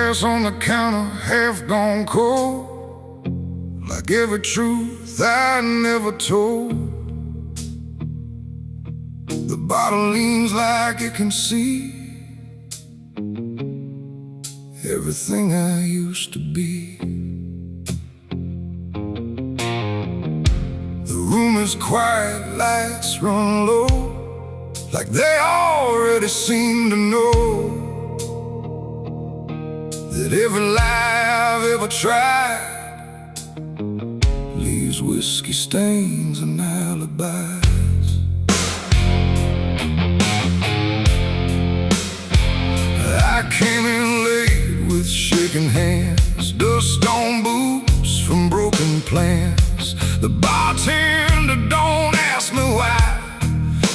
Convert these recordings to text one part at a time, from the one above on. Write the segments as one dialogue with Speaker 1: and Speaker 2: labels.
Speaker 1: glass on the counter, half gone cold, like every truth I never told. The bottle leans like it can see everything I used to be. The room is quiet, lights run low, like they already seem to know that every lie I've ever tried leaves whiskey stains and alibis. I came in late with shaking hands, dust on boots from broken plans. The bartender don't ask me why,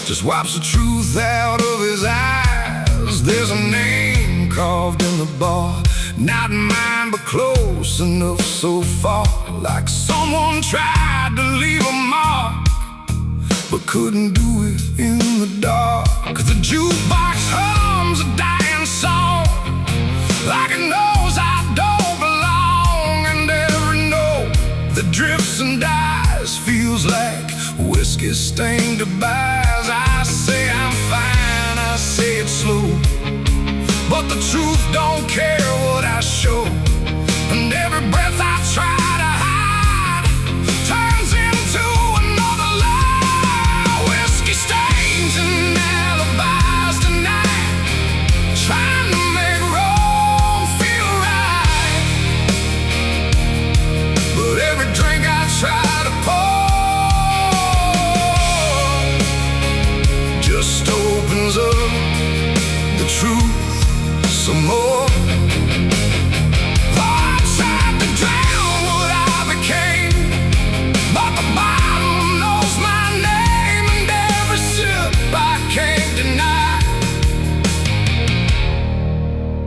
Speaker 1: just wipes the truth out of his eyes. There's a name carved in the bar, not mine but close enough so far, like someone tried to leave a mark but couldn't do it in the dark. The jukebox hums a dying song, like it knows I don't belong, and every note that drifts and dies feels like whiskey stained goodbyes. I say I'm fine, I say it slow, but the truth don't care what I show, and every breath I try to hide turns into another lie. Whiskey stains and alibis tonight, trying to make wrong feel right. But every drink I try to pour just opens up the truth some more. I tried to drown what I became, but the bottle knows my name, and every sip I can't deny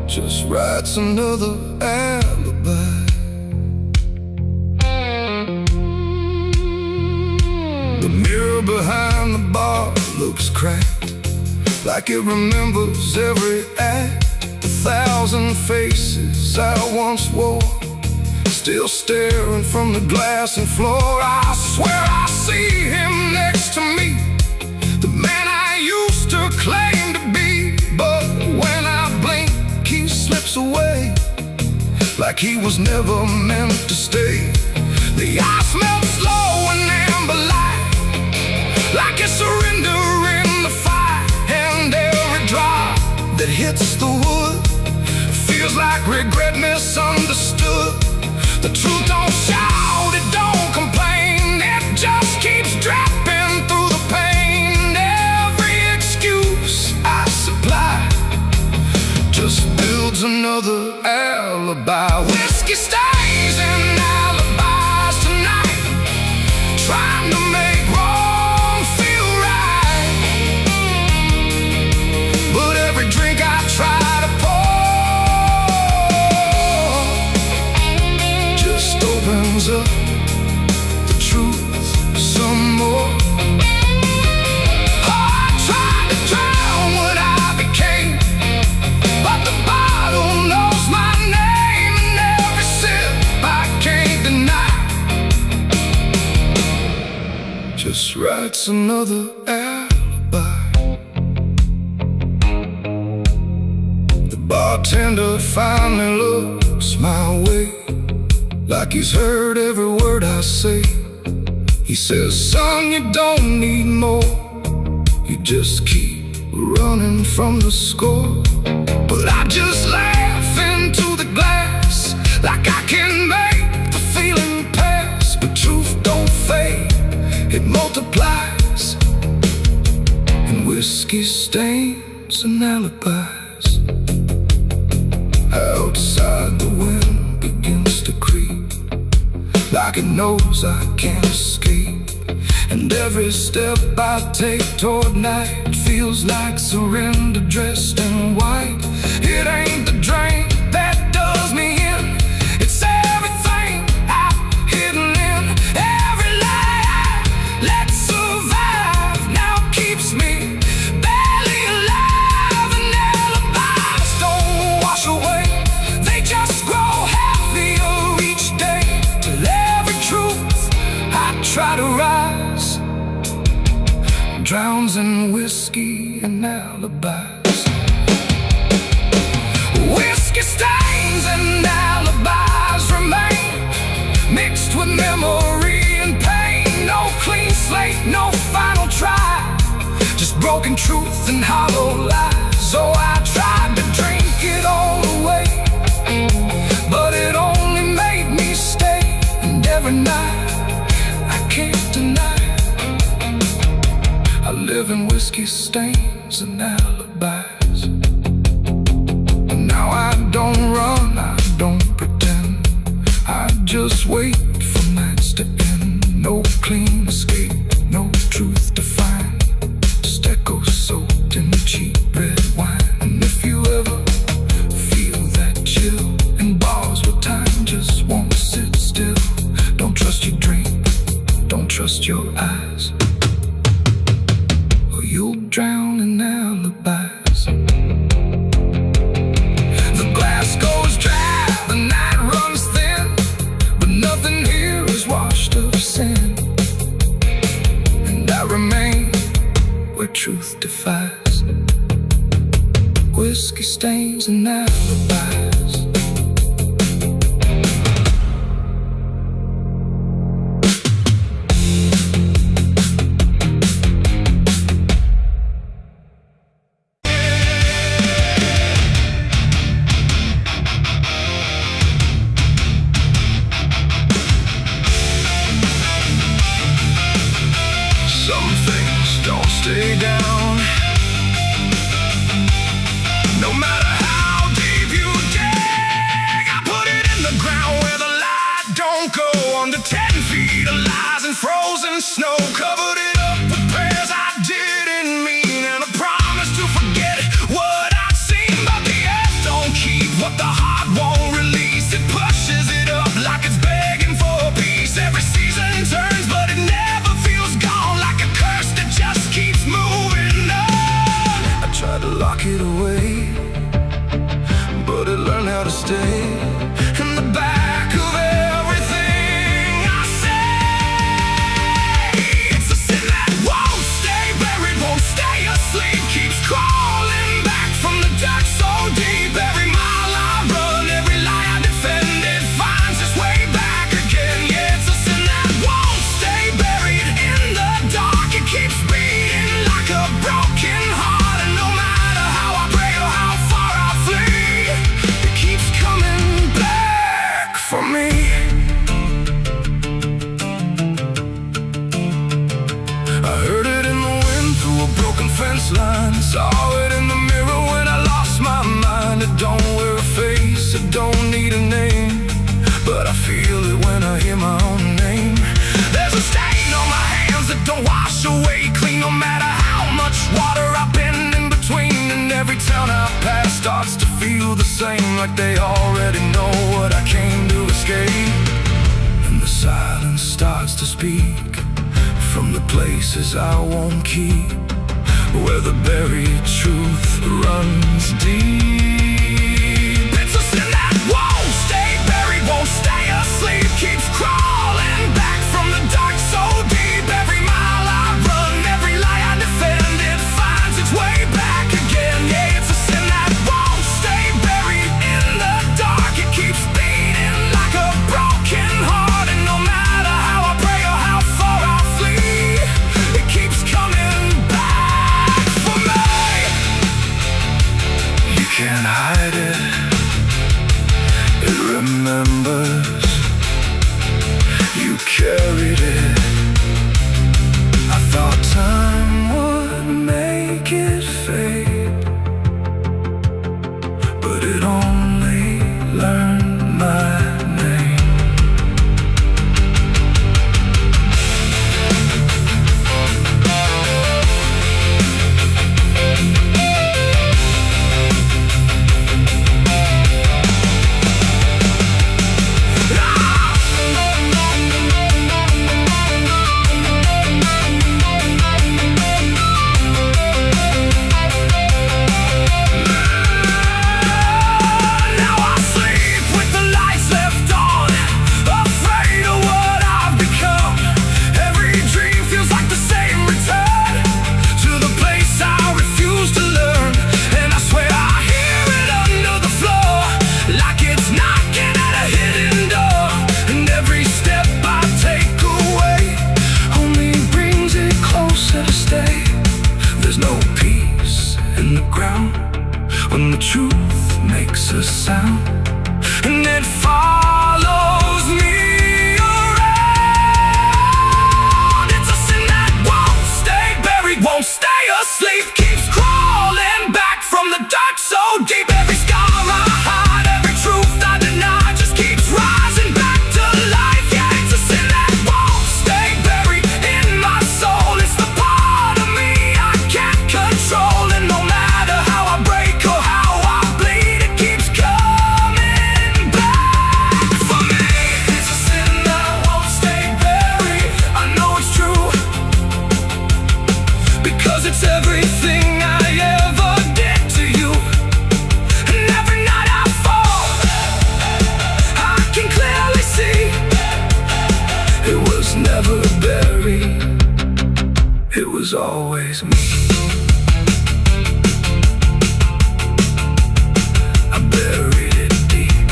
Speaker 1: just writes another alibi. The mirror behind the bar looks cracked, like it remembers every act. 1,000 faces I once wore, still staring from the glass and floor. I swear I see him next to me, the man I used to claim to be. But when I blink, he slips away, like he was never meant to stay. The ice melts slow and amber light, like a surrender in the fire, and every drop that hits the wood feels like regret misunderstood. The truth don't shout, it don't complain, it just keeps dropping through the pain. Every excuse I supply just builds another alibi. Whiskey stains and alibis tonight, trying to make wrong feel right. But every drink I try to opens up the truth some more. I tried to drown what I became, but the bottle knows my name, and every sip I can't deny just writes another alibi. The bartender finally looks my way, like he's heard every word I say. He says, son, you don't need more, you just keep running from the score. But I just laugh into the glass, like I can make the feeling pass. But truth don't fade, it multiplies, and whiskey stains and alibis. Outside the wind begins to creep, like it knows I can't escape, and every step I take toward night feels like surrender dressed in white. It ain't the drink that does me in, it's everything I've hidden in. Every lie I let survive now keeps me barely alive, and alibis don't wash away, they just whiskey and alibis. Whiskey stains and alibis remain, mixed with memory and pain. No clean slate, no final try, just broken truth and hollow lies. So I tried to drink it all away, but it only made me stay. And every night, I can't deny, I live in whiskey stains and alibis. And now I don't run, I don't pretend, I just wait for nights to end. No clean escape, no truth to find, just echoes soaked in cheap red wine. And if you ever feel that chill in bars where time just won't sit still, don't trust your dream, don't trust your eyes, or you'll drown in alibis. The glass goes dry, the night runs thin, but nothing here is washed of sin. And I remain where truth defies, whiskey stains and alibis. Some things don't stay down, no matter how deep you dig. I put it in the ground where the light don't go. Under 10 feet of lies and frozen snow, covered it up with prayers I didn't mean, and a promise to forget what I'd seen. But the earth don't keep what the heart won't release. It pushes it up like it's begging for peace. Every season turns, but it never feels gone, like a curse that just keeps moving on. I tried to lock it away, but it learned how to stay in the back of everything I say. It's a sin that won't stay buried, won't stay asleep, keeps crawling back from the dark so deep. Every mile I run, every lie I defend, it finds its way back again. Yeah, it's a sin that won't stay buried in the dark. It keeps beating like a broken heart, and no matter how I pray or how far I flee, it keeps coming back for me. I heard it in the wind through a broken fence line, saw it in the mirror when I lost my mind. It don't wear a face, it don't need a name, but I feel it when I hear my own name. There's a stain on my hands that don't wash away clean, no matter how much water I've been in between. And every town I pass starts to feel the same, like they already know what I came to escape. And the silence starts to speak from the places I won't keep, where the buried truth runs deep. It's a sin that won't stay buried, won't stay asleep, keeps crawling back from the dark so deep. Every mile I run, every lie I defend, it finds its way back again. Yeah, it's a sin that won't stay buried in the dark. It keeps beating like a broken heart, and no matter how I pray or how far I flee, it keeps coming back for me. You can't hide it, it remembers. You carried it. I thought time would make it fade, but it only learned my name. a sound, and it follows me around. It's a sin that won't stay buried, won't stay asleep, keeps crawling back from the dark so deep. Every scar I hide, every truth I deny, just keeps rising back to life. Yeah, it's a sin that won't stay buried in my soul. It's the part of me I can't control, and no matter how I break or how I bleed, it keeps coming back for me. It's a sin that won't stay buried. I know it's true, because it's everything I ever did to you. And every night I fall, I can clearly see it was never buried, it was always me. I buried it deep,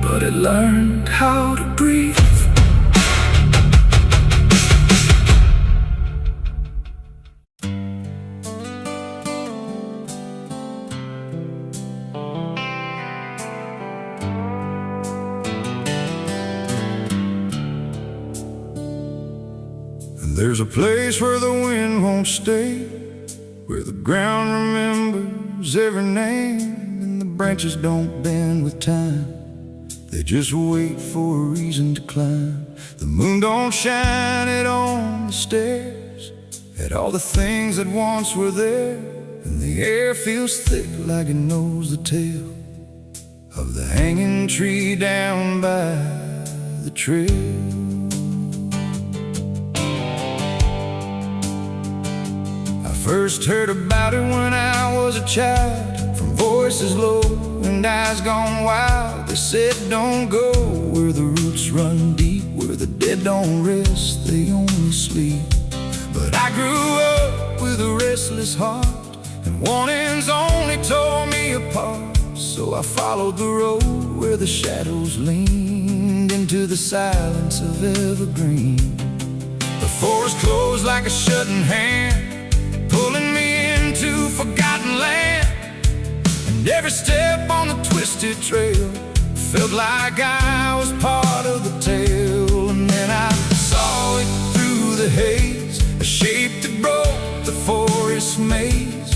Speaker 1: but it learned how to breathe. There's a place where the wind won't stay, where the ground remembers every name, and the branches don't bend with time, they just wait for a reason to climb. The moon don't shine it on the stairs, at all the things that once were there, and the air feels thick like it knows the tale of the hanging tree down by the trail. First heard about it when I was a child, from voices low and eyes gone wild. They said don't go where the roots run deep, where the dead don't rest, they only sleep. But I grew up with a restless heart, and warnings only tore me apart. So I followed the road where the shadows leaned into the silence of evergreen. The forest closed like a shutting hand, pulling me into forgotten land, and every step on the twisted trail felt like I was part of the tale. And then I saw it through the haze, a shape that broke the forest maze,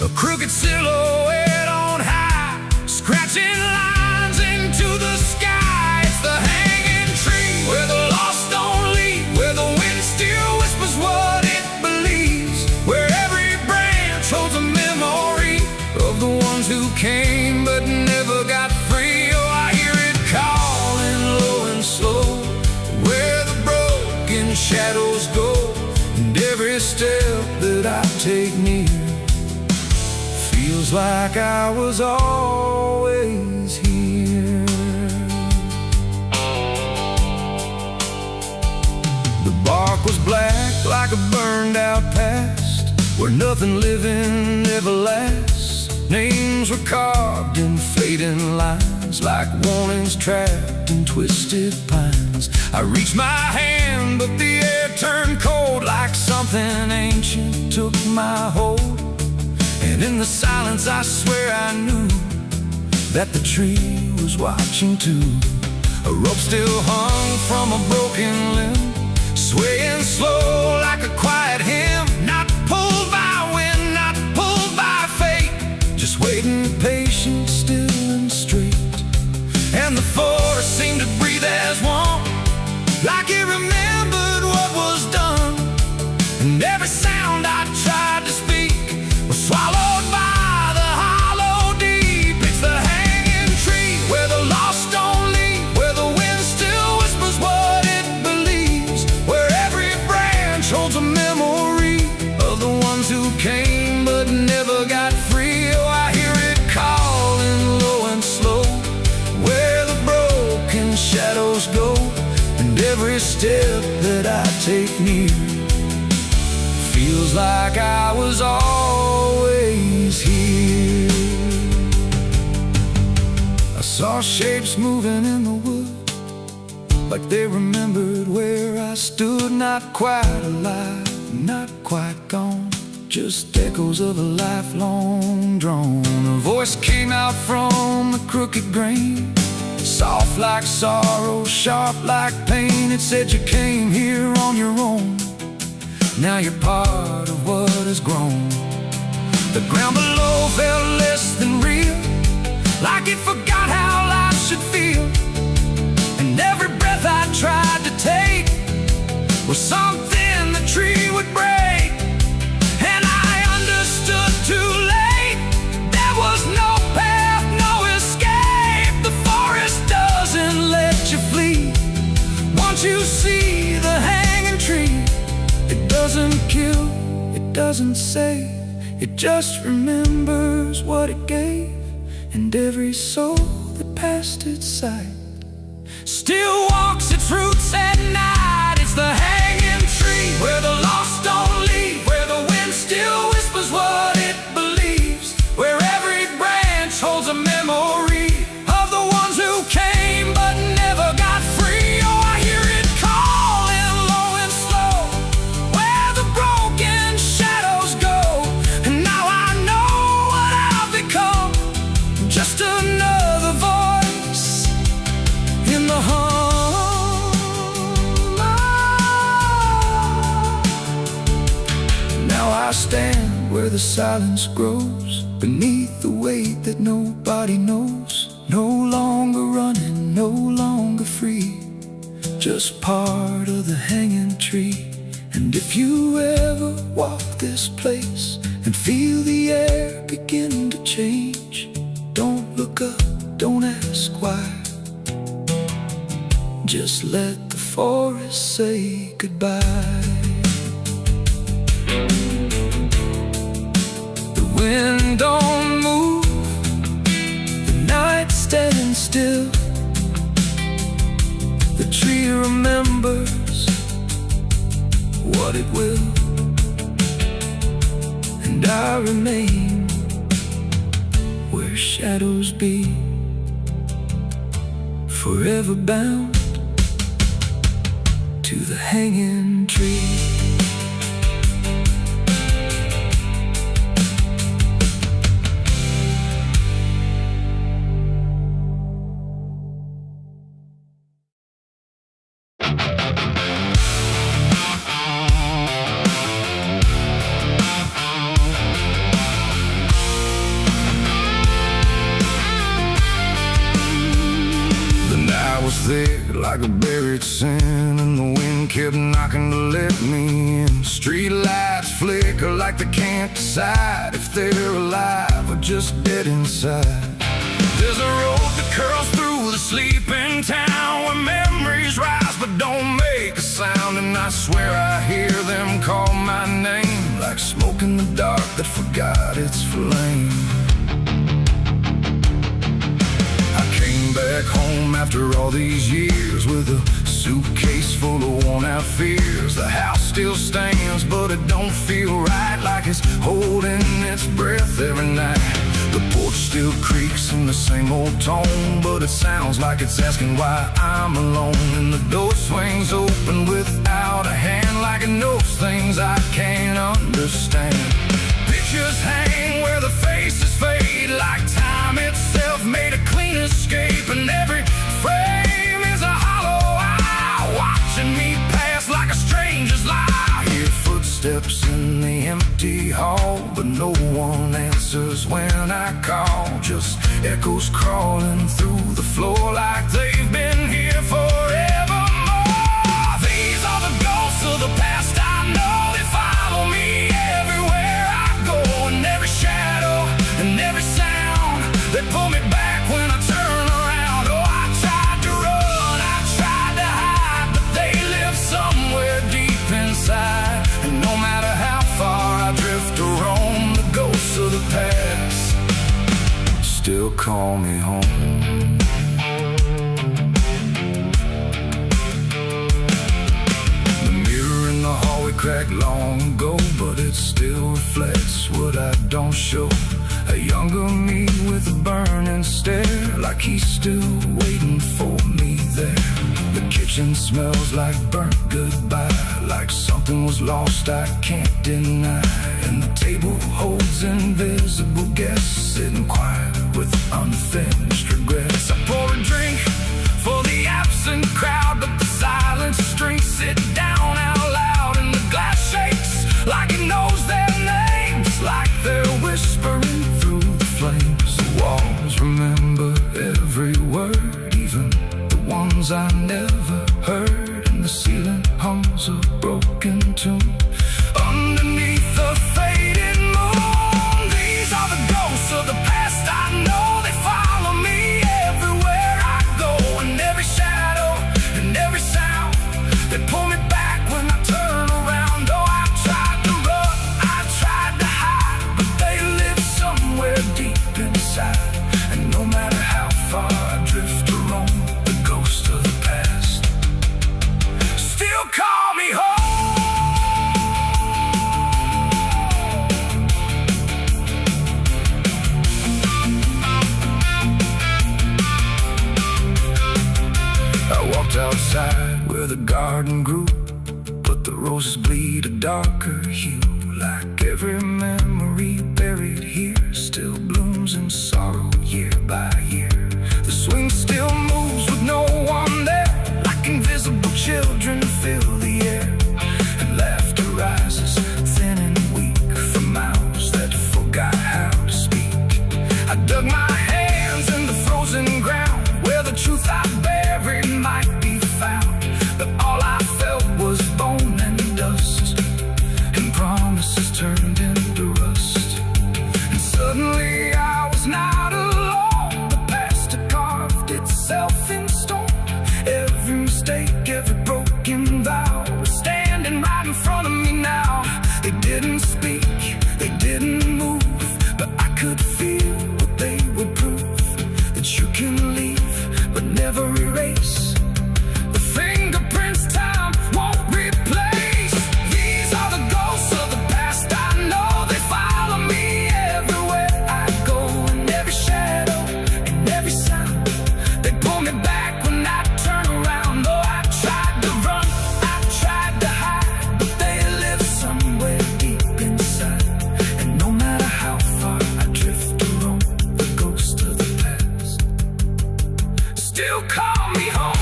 Speaker 1: a crooked silhouette on high, scratching lines into the sky. It's the hanging tree where the lost don't leave, where the wind still whispers what it believes, where every branch holds a memory of the ones who came but never got free. Oh, I hear it calling low and slow, where the broken shadows go, and every step that I take near feels like I was always here. The bark was black like a burned out past, where nothing living ever lasts. Names were carved in fading lines, like warnings trapped in twisted pines. I reached my hand, but the air turned cold, like something ancient took my hold. And in the silence I swear I knew that the tree was watching too. A rope still hung from a broken limb, swaying slow like a quiet hymn, not pulled by wind, not pulled by fate, just waiting patient, still and straight. And the forest seemed to breathe as one, like it remembered what was done, and every sound I tried to speak was swallowed by the hollow deep. It's the hanging tree where the lost don't leave, where the wind still whispers what it believes, where every branch holds a memory of the ones who came but never got free. Oh, I hear it calling low and slow, where the broken shadows go, and every step that I take near feels like I was always here. I saw shapes moving in the wood, like they remembered where I stood, not quite alive, not quite gone, just echoes of a lifelong drone. A voice came out from the crooked grain, soft like sorrow, sharp like pain. It said you came here on your own, now you're part of what has grown. The ground below felt less than real, like it forgot how life should feel. And every breath I tried to take was something the tree would break. And I understood too late, there was no path, no escape. The forest doesn't let you flee. Once you see the hanging tree, it doesn't kill, it doesn't save, it just remembers what it gave. And every soul that passed its sight still walks its roots at night. It's the hanging tree, where the lost don't leave, where the wind still whispers what it believes, where every branch holds a memory of the ones who came but never got free. Oh, I hear it calling low and slow, where the broken shadows go. And now I know what I've become, just another voice in the hum. Now I stand where the silence grows, beneath the weight that nobody knows. No longer running, no longer free, just part of the hanging tree. And if you ever walk this place and feel the air begin to change, don't look up, don't ask why, just let the forest say goodbye. The wind don't move, the night's standing still. The tree remembers what it will, and I remain where shadows be, forever bound to the hanging tree. Thick like a buried sin, and the wind kept knocking to let me in. Street lights flicker like they can't decide if they're alive or just dead inside. There's a road that curls through the sleeping town, where memories rise but don't make a sound. And I swear I hear them call my name, like smoke in the dark that forgot its flame. Back home after all these years, with a suitcase full of worn-out fears. The house still stands, but it don't feel right, like it's holding its breath every night. The porch still creaks in the same old tone, but it sounds like it's asking why I'm alone. And the door swings open without a hand, like it knows things I can't understand. Pictures hang where the faces fade, like time itself made a clean escape. And every frame is a hollow eye, watching me pass like a stranger's lie. I hear footsteps in the empty hall, but no one answers when I call. Just echoes crawling through the floor, like they've been here forevermore. These are the ghosts of the past I know. They follow me everywhere I go, and every shadow and every sound, they pull me back when I turn around. Oh, I tried to run, I tried to hide, but they live somewhere deep inside. And no matter how far I drift or roam, the ghosts of the past still call me home. The mirror in the hallway cracked long ago, but it still reflects what I don't show. A younger me with a burning stare, like he's still waiting for me there. The Kitchen smells like burnt goodbye, like something was lost I can't deny. And the table holds invisible guests, sitting quiet with unfinished regrets. I pour a drink for the absent crowd, but the silence drinks sit down out loud. And the glass shakes like it knows their names, like they're whispering through the flames. The walls remember every word, even the ones I never heard. And the ceiling hums a broken tune underneath the fading moon. These are the ghosts of the past, I know they follow me everywhere I go. And every shadow and every sound, they pull me back when I turn around. Oh, I tried to run, I tried to hide, but they live somewhere deep inside. And no matter how far I drift or roam, the ghost of the past still call me home. I walked outside where the garden grew, but the roses bleed a darker hue. Like every memory buried here still blooms in sorrow year by year. The swing still moves with no one there, like invisible children fill the air. And laughter rises thin and weak from mouths that forgot how to speak. I dug my hands in the frozen ground where the truth I buried might be found. But all I felt was bone and dust, and promises turned into rust. And suddenly I was not alone. The past had carved itself in stone. Every mistake, every broken vow was standing right in front of me now. They didn't speak, they didn't move, but I could feel what they would prove. That you can leave, but never erase the fingerprints time won't replace. These are the ghosts of the past, I know they follow me everywhere I go. And every shadow and every sound, they pull me back when I turn around. Oh, I tried to run, I tried to hide, but they live somewhere deep inside. And no matter how far I drift or roam, the ghost of the past still call me home.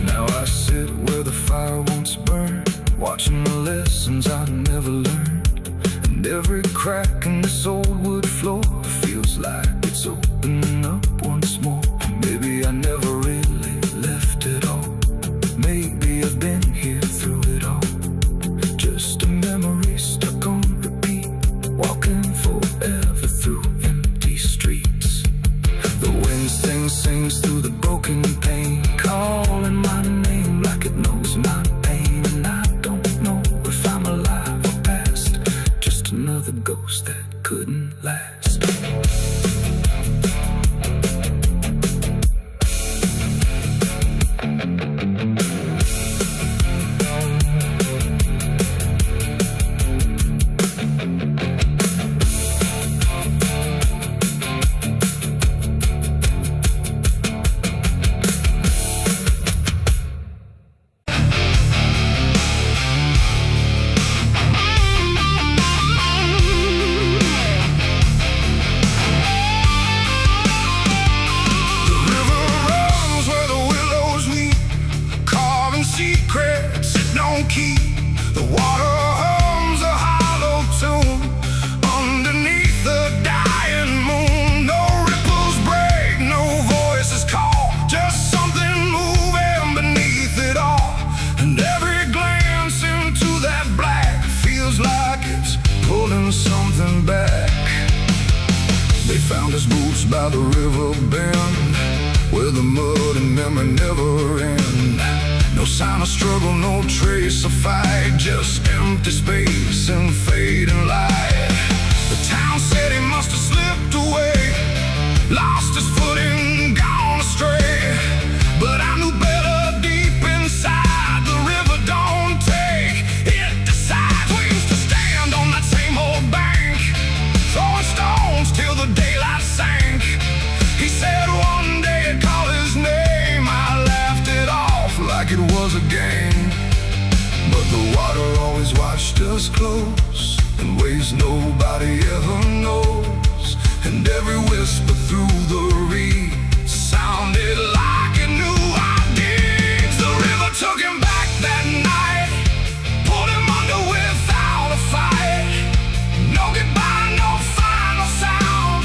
Speaker 1: Now I sit where the fire once burned, watching the lessons I never learned. And every crack in this old wood floor feels like it's opening up once more. Maybe I never really left it all. Maybe I've been here through it all. Just a memory stuck on repeat, walking forever through empty streets. The wind sings through the broken pane, calling my name like it knows my pain. And I don't know if I'm alive or past, just another ghost that couldn't last. Secrets it don't keep. The water hums a hollow tune underneath the dying moon. No ripples break, no voices call, just something moving beneath it all. And every glance into that black feels like it's pulling something back. They found his boots by the river bend, where the mud and memory never end. No sign of struggle, no trace of fight, just empty space and fading light. The town said he must have slipped away, lost his footing, gone astray. But I knew better deep inside, the river don't take, it decides. We used to stand on that same old bank, throwing stones till the daylight sank. was a game, but the water always watched us close in ways nobody ever knows. And every whisper through the reeds sounded like it knew our deeds. The river took him back that night, pulled him under without a fight. No goodbye, no final sound,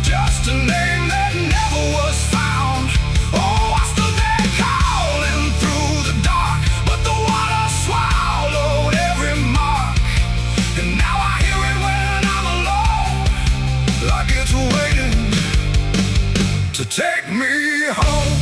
Speaker 1: just a name that never was found. Oh, I stood there calling through the dark, but the water swallowed every mark. And now I hear it when I'm alone, like it's waiting to take me home.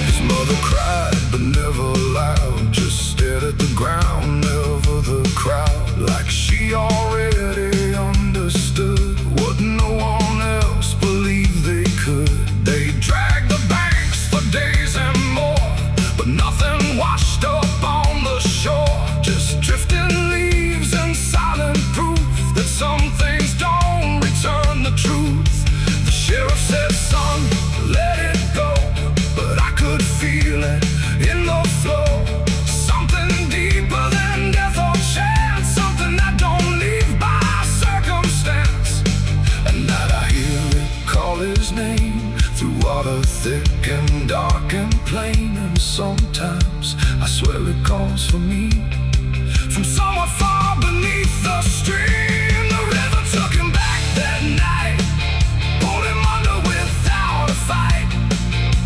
Speaker 1: His mother cried, but never loud, just stared at the ground, never the crowd, like she already understood what no one else believed they could. They dragged the banks for days and more, but nothing washed up on the shore, just drifting leaves and silent proof that some things don't return the truth. The sheriff said, son, let it go, but I could feel it in the flow. Something deeper than death or chance, something that don't leave by circumstance. And that I hear it call his name through water thick and dark and plain. And sometimes I swear it calls for me from somewhere far beneath the stream. The river took him back that night, pulled him under without a fight.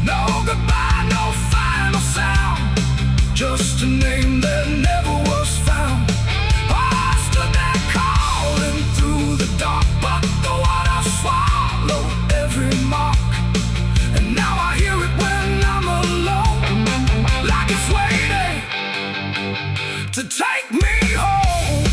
Speaker 1: No goodbye, no final sound, just a name that never was found. I stood there calling through the dark, but the water swallowed every mark. And now I hear it when I'm alone, like it's waiting to take me home.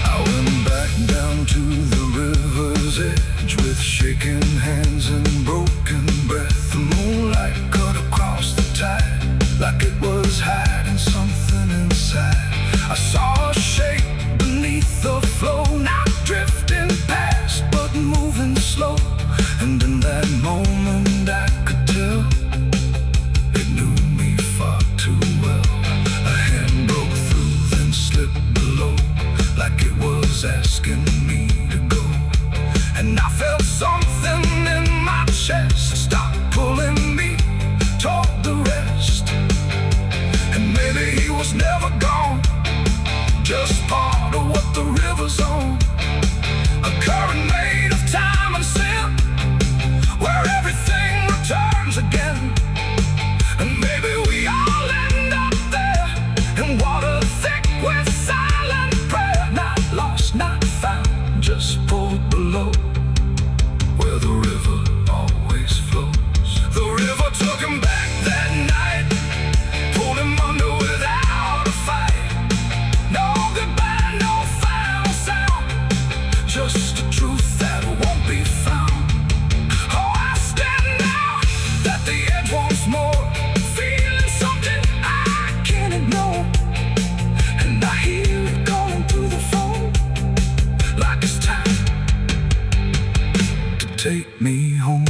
Speaker 1: I went back down to the river's edge with shaking hands and broken breath. The moonlight cut across the tide like it was hiding something inside. I saw a shape beneath the flow, not drifting past but moving slow. And in that moment I could tell it knew me far too well. A hand broke through, then slipped below, like it was asking me to go. And I felt something in my chest stop pulling me toward the rest. And maybe he was never gone, just part of what the river's on. A current made of time and sin, where everything returns again. And maybe we all end up there, in water thick with silent prayer. Not lost, not found, just pulled below, where the river always flows. The river took him back that night, pulled him under without a fight. No goodbye, no final sound, just a truth that won't be found. Oh, I stand now at the edge once more, feeling something I can't ignore. And I hear it calling through the phone, like it's time to take me home.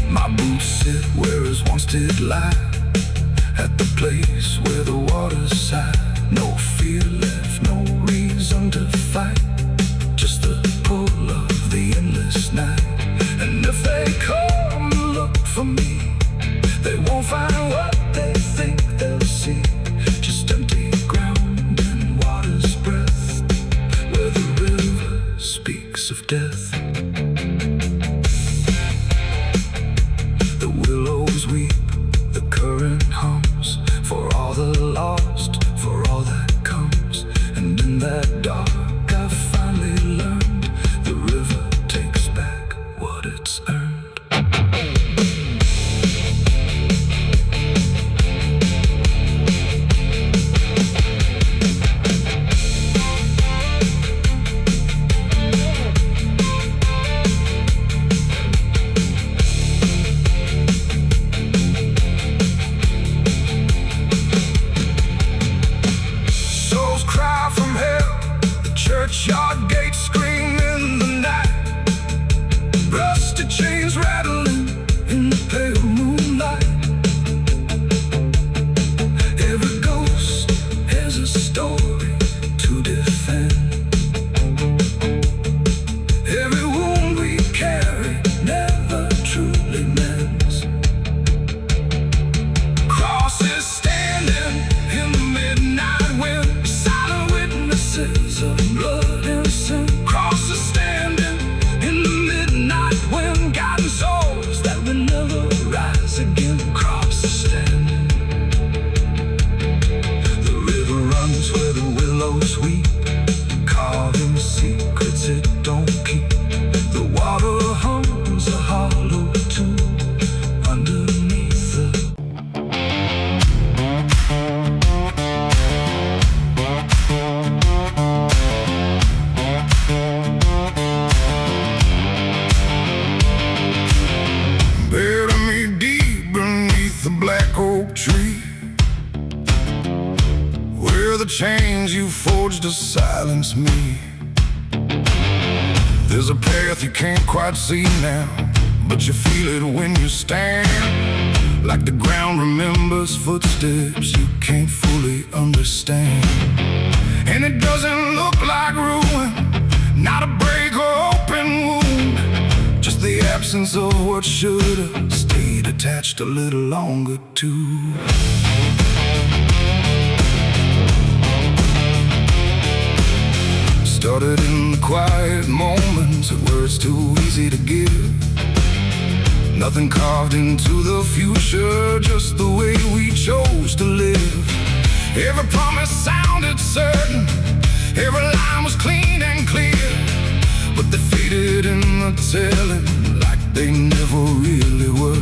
Speaker 1: My boots sit where his once did lie, at the place where the water's sigh. No fear left, no reason to fight, just the pull of the endless night. And if they come look for me, they won't find what they think they'll see, just empty ground and water's breath, where the river speaks of death. The willows weep, the current hums, for all the lost, for all that comes. And in that dark I finally learned, the river takes back what it's earned. the black oak tree, where the chains you forged to silence me. There's a path you can't quite see now, but you feel it when you stand, like the ground remembers footsteps you can't fully understand. And it doesn't look like ruin, not a break or open wound, just the absence of what should've stayed attached a little longer too. Started in the quiet moments where it's too easy to give. Nothing carved into the future, just the way we chose to live. Every promise sounded certain, every line was clean and clear, but they faded in the telling like they never really were.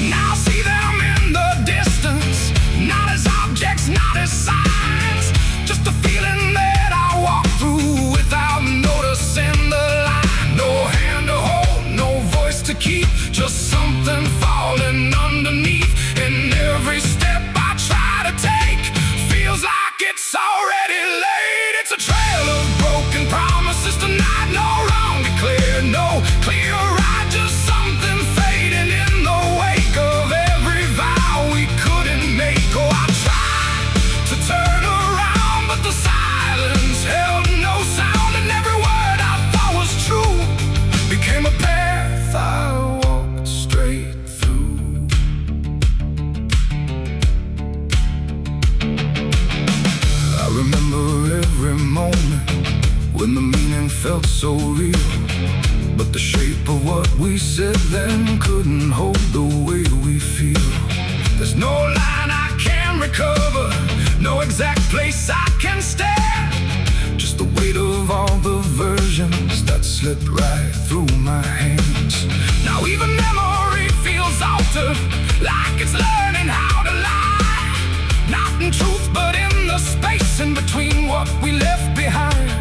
Speaker 1: Now I see them in the distance, not as objects, not as signs, just a feeling that I walk through without noticing the line. No hand to hold, no voice to keep, just something falling underneath. And every step I try to take feels like it's already late. It's a trail of broken promises tonight, no wrong declared, no clear right, just something fading in the wake of every vow we couldn't make. Oh, I tried to turn around, but the silence held no sound, and every word I thought was true became a path I walked straight through. I remember every moment when the meaning felt so real, but the shape of what we said then couldn't hold the way we feel. There's no line I can recover, no exact place I can stand, just the weight of all the versions that slipped right through my hands. Now even memory feels altered, like it's learning how to lie, not in truth but in the space in between what we left behind.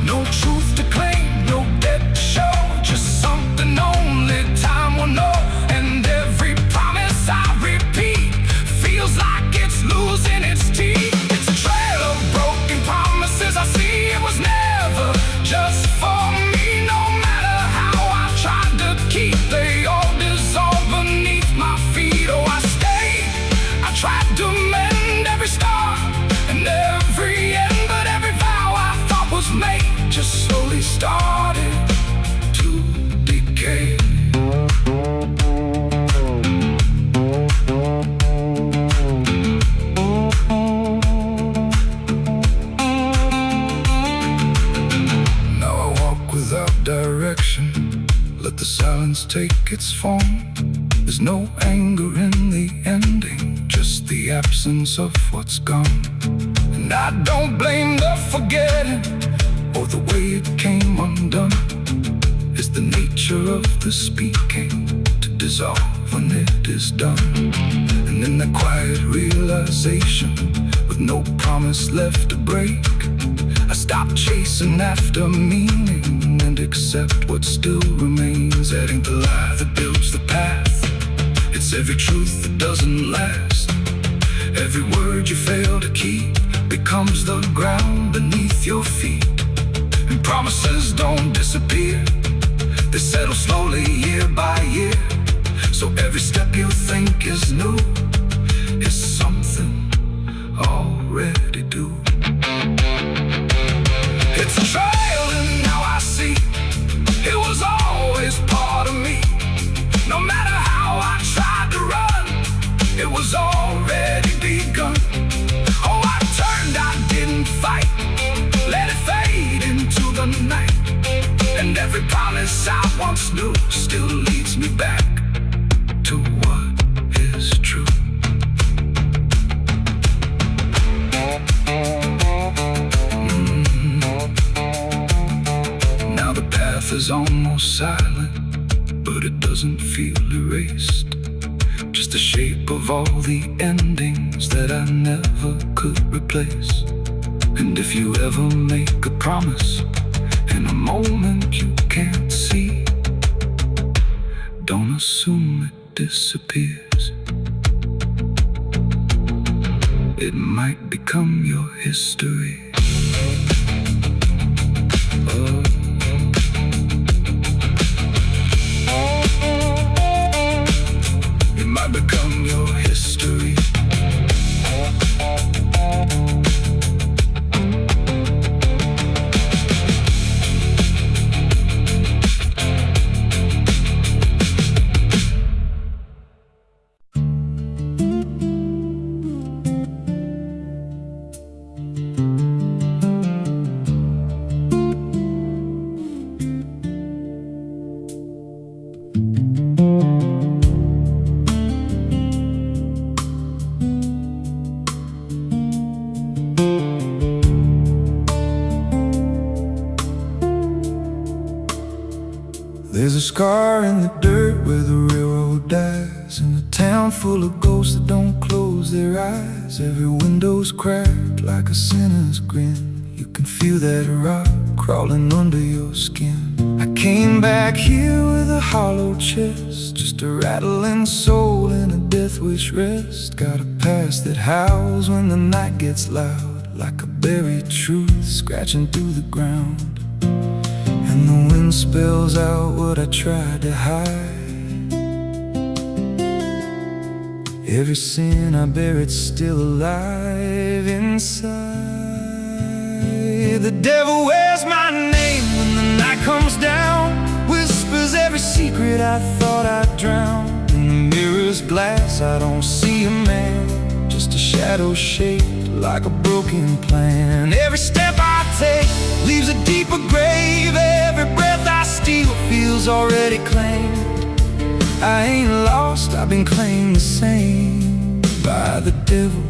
Speaker 1: No truth to claim, no debt to show, just something only time will know. And every promise I repeat feels like it's losing its teeth. It's a trail of broken promises. I see it was never just for me. No matter how I tried to keep, they all dissolve beneath my feet. Oh, I stayed, I tried to mend every star and every end, but every vow I thought was made just slowly started to decay. Now I walk without direction, let the silence take its form. There's no anger in the ending, just the absence of what's gone. And I don't blame the forgetting or the way it came undone. It's the nature of the speaking to dissolve when it is done. And in the quiet realization, with no promise left to break, I stop chasing after meaning and accept what still remains. That ain't the lie that builds the path, it's every truth that doesn't last. Every word you fail to keep becomes the ground beneath your feet. And promises don't disappear, they settle slowly year by year. So every step you think is new is something already due. It's a trail and now I see it was always part of me. No matter how I tried to run, it was already begun. Oh, I turned, I didn't fight, let it fade into the night. And every promise I once knew still leads me back to what is true. Now the path is almost silent, but it doesn't feel erased. Just the shape of all the endings that I never could replace. And if you ever make a promise in a moment you can't see, don't assume it disappears. it might become your history. It might become your history. There's a scar in the dirt where the railroad dies, in a town full of ghosts that don't close their eyes. Every window's cracked like a sinner's grin. You can feel that rock crawling under your skin. I came back here with a hollow chest, just a rattling soul in a death wish rest. Got a past that howls when the night gets loud, like a buried truth scratching through the ground. And the wind spells out what I tried to hide. Every sin I bear, it's still alive inside. The devil wears my name when the night comes down, whispers every secret I thought I'd drown. In the mirror's glass I don't see a man, just a shadow shaped like a broken plan. Every step I take leaves a deeper grave. Every breath I steal feels already claimed. I ain't lost, I've been claimed the same by the devil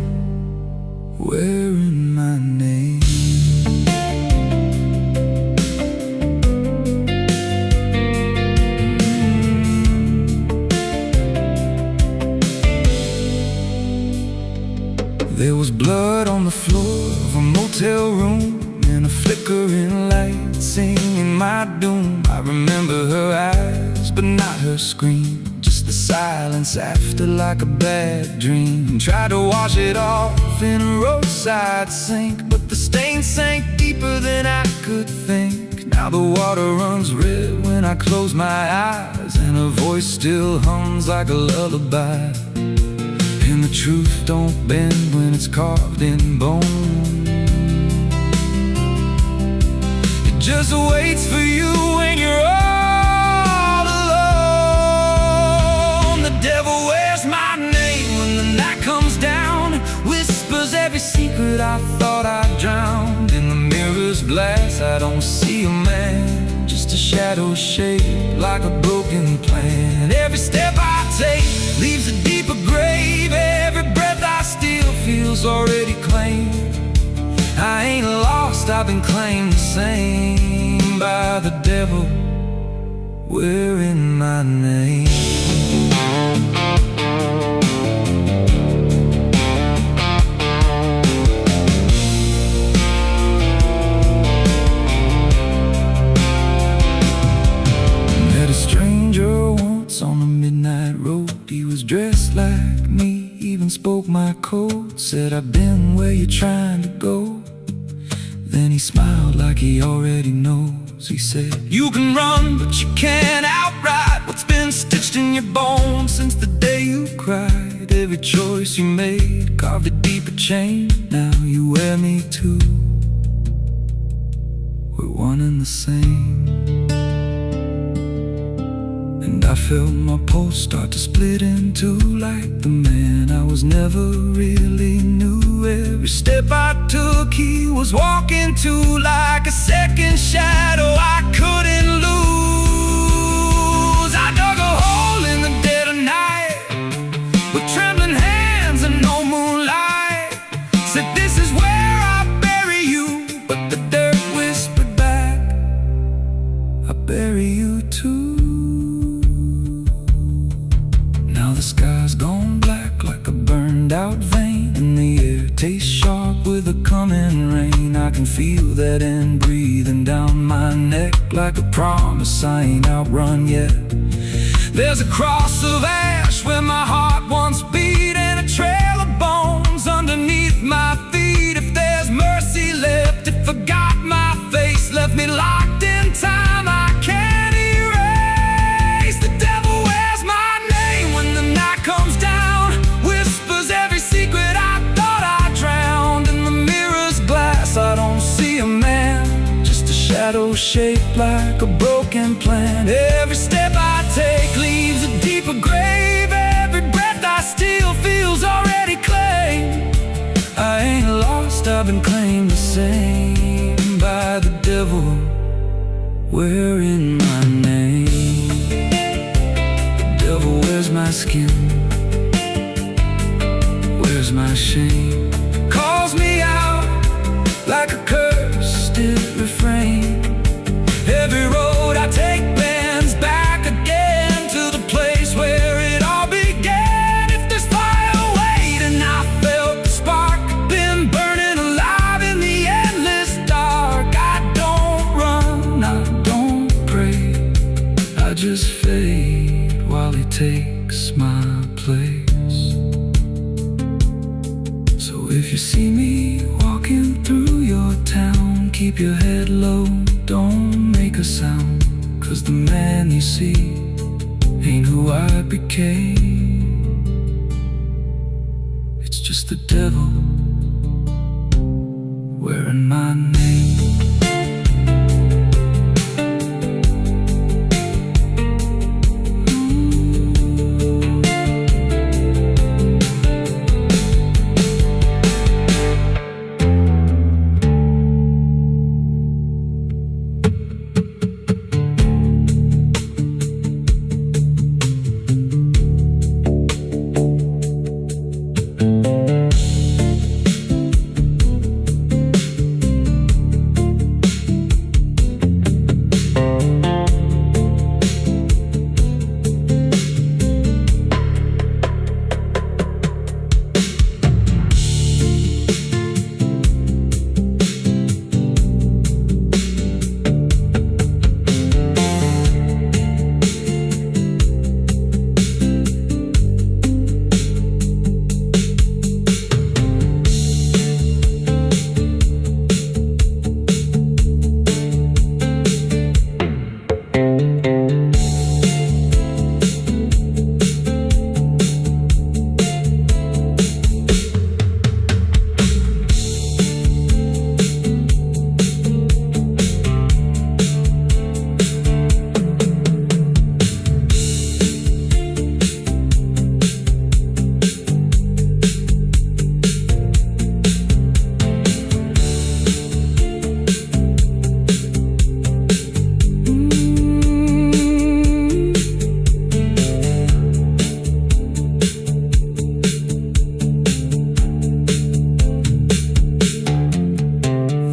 Speaker 1: wearing my name. There was blood on the floor of a motel room, and a flickering light singing my doom. I remember her eyes, but not her scream, just the silence after, like a bad dream. Tried to wash it off in a roadside sink, but the stain sank deeper than I could think. Now the water runs red when I close my eyes, and her voice still hums like a lullaby. And the truth don't bend when it's carved in bone. It just waits for you when you're all alone. The devil wears my name when the night comes down, and whispers every secret I thought I'd drowned. In the mirror's glass I don't see a man, just a shadow shaped like a broken plan. Every step I take leaves a deeper grave. Every breath I steal feels already claimed. I ain't lost, I've been claimed the same by the devil wearing my name. Met a stranger once on a midnight road. He was dressed like me, even spoke my code. Said, I've been where you're trying to go. Then he smiled like he already knows. He said, you can run, but you can't outride what's been stitched in your bones since the day you cried. Every choice you made carved a deeper chain. Now you wear me too. We're one and the same. And I felt my pulse start to split in two, like the man I was never really knew. Every step I took he was walking to, like a second shadow I couldn't lose. I dug a hole in the dead of night with trembling hands and no moonlight. Said, this is where I bury you, but the dirt whispered back, I bury you too. The sky's gone black like a burned out vein, and the air tastes sharp with the coming rain. I can feel that end breathing down my neck like a promise I ain't outrun yet. There's a cross of ash where my heart once beat, and a trail of bones underneath shaped like a broken plan. Every step I take leaves a deeper grave. Every breath I steal feels already claimed. I ain't lost, I've been claimed the same by the devil, wearing my name. The devil wears my skin, wears my shame, calls me out like a cursed refrain. Every road I take bends back again to the place where it all began. If there's fire waiting, I felt the spark, been burning alive in the endless dark. I don't run, I don't pray, I just fade while he takes my place. So if you see me walking through your town, keep your head low, don't make a sound, 'cause the man you see ain't who I became. It's just the devil wearing my name.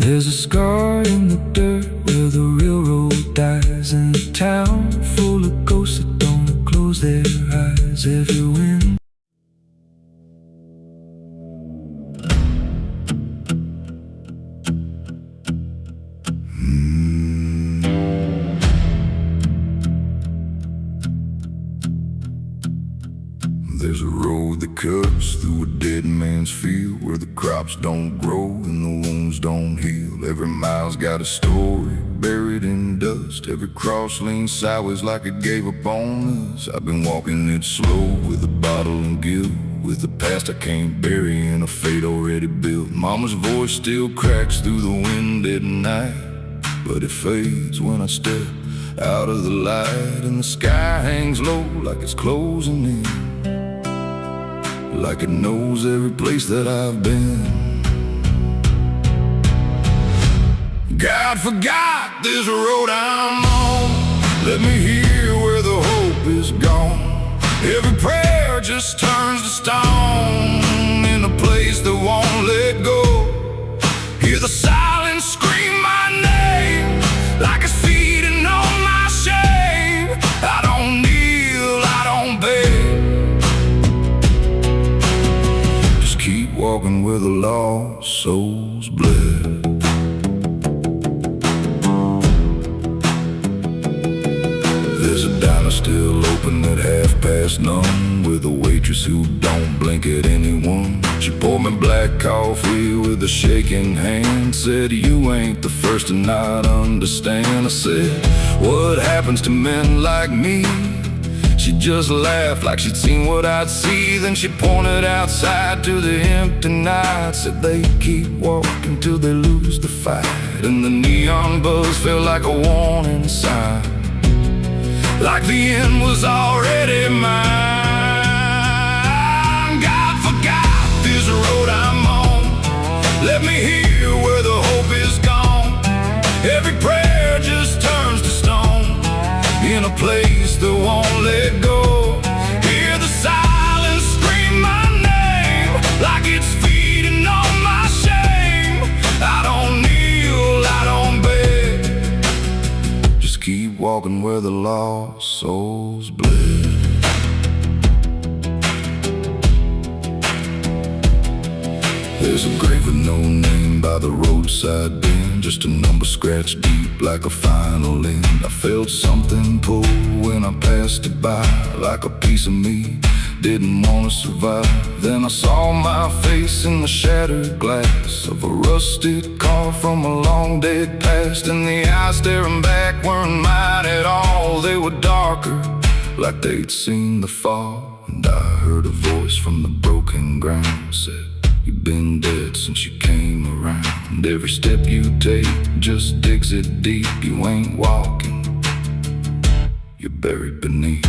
Speaker 1: There's a scar in the dirt where the railroad dies, in a town full of ghosts that don't close their eyes. Every wind There's a road that cuts through a dead man's field, where the crops don't grow and the wounds don't heal. Every mile's got a story buried in dust. Every cross leans sideways like it gave up on us. I've been walking it slow with a bottle and guilt, with the past I can't bury and a fate already built. Mama's voice still cracks through the wind at night, but it fades when I step out of the light. And the sky hangs low like it's closing in, like it knows every place that I've been. God forgot this road I'm on. Let me hear where the hope is gone. Every prayer just turns to stone in a place that won't let go. Hear the silence scream my name like it's feeding on my shame. I don't kneel, I don't beg, just keep walking where the lost souls bled. There's a diner still open at none, with a waitress who don't blink at anyone. She poured me black coffee with a shaking hand, said, "You ain't the first to not understand." I said, "What happens to men like me?" She just laughed like she'd seen what I'd see. Then she pointed outside to the empty night, said, "They keep walking till they lose the fight. and the neon buzz felt like a warning sign, like the end was already mine. God forgot this road I'm on. Let me hear where the hope is gone. Every prayer just turns to stone in a place that won't let go. Hear the silence scream my name like it's feeding on my shame. I don't kneel, I don't beg, just keep walking where the lost souls bled. There's a grave with no name by the roadside bend, just a number scratched deep like a final end. I felt something pull when I passed it by, like a piece of me didn't want to survive. Then I saw my face in the shattered glass of a rusted car from a long dead past, and the eyes staring back weren't mine at all. They were darker, like they'd seen the fall. And I heard a voice from the broken ground said, "You've been dead since you came around. Every step you take just digs it deep. You ain't walking, you're buried beneath."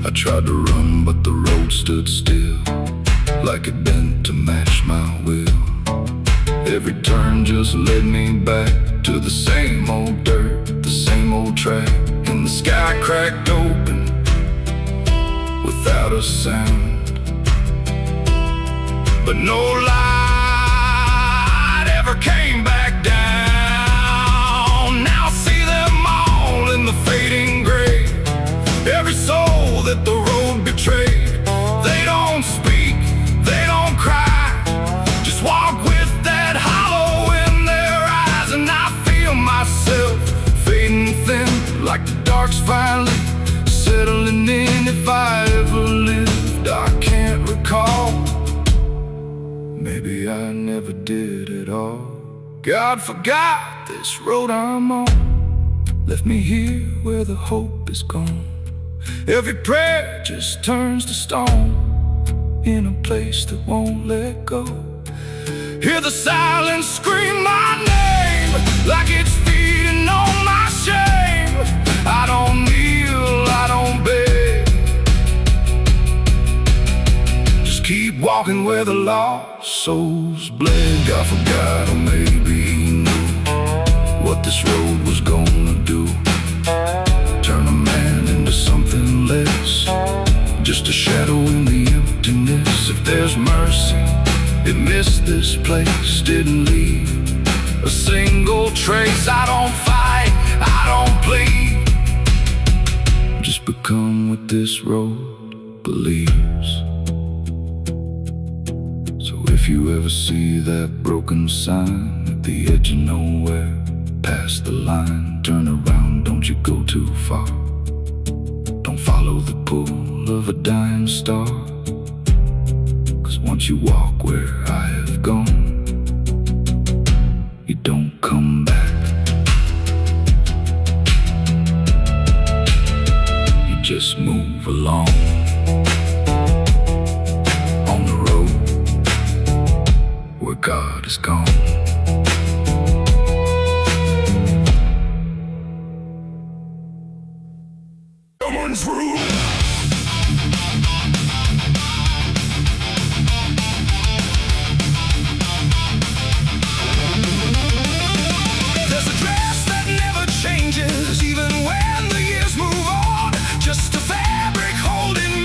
Speaker 1: I tried to run, but the road stood still, like it bent to match my will. Every turn just led me back to the same old dirt, the same old track. And the sky cracked open without a sound, but no light ever came back down. Now I see them all in the fading gray, every soul that the road betrayed. They don't speak, they don't cry, just walk with that hollow in their eyes. And I feel myself fading thin, like the dark's finally settling in. If I ever lived, I can't recall. Maybe I never did at all. God forgot this road I'm on, left me here where the hope is gone. Every prayer just turns to stone in a place that won't let go. Hear the silence scream my name like it's feeding on my shame. I don't kneel, I don't beg, just keep walking where the lost souls bled. God forgot, or maybe he knew what this road was gonna do. Turn a man into something less, just a shadow in the emptiness. If there's mercy, it missed this place, didn't leave a single trace. I don't fight, I don't plead, just become what this road believes. So if you ever see that broken sign at the edge of nowhere, past the line, turn around, don't you go too far. Don't follow the pull of a dying star, 'cause once you walk where I have gone, you don't come back. You just move along on the road where God is gone. Through. There's a dress that never changes, even when the years move on. Just a fabric holding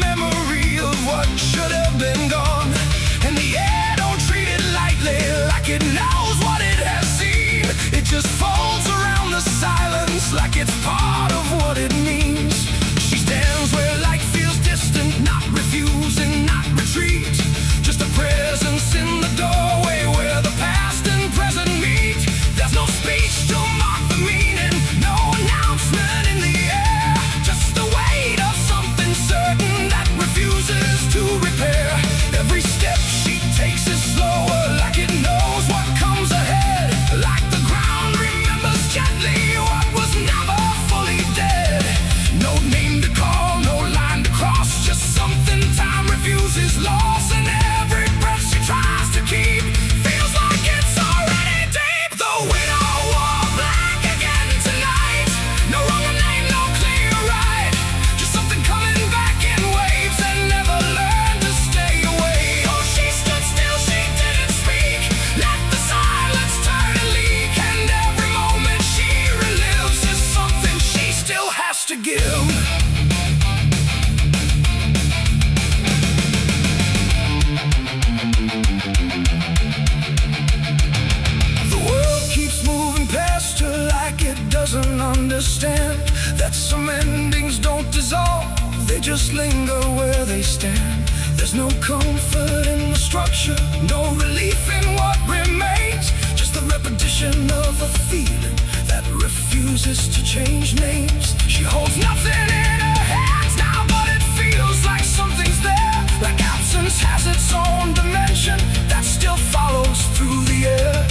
Speaker 1: just linger where they stand. There's no comfort in the structure, no relief in what remains. Just the repetition of a feeling that refuses to change names. She holds nothing in her hands now, but it feels like something's there. Like absence has its own dimension that still follows through the air.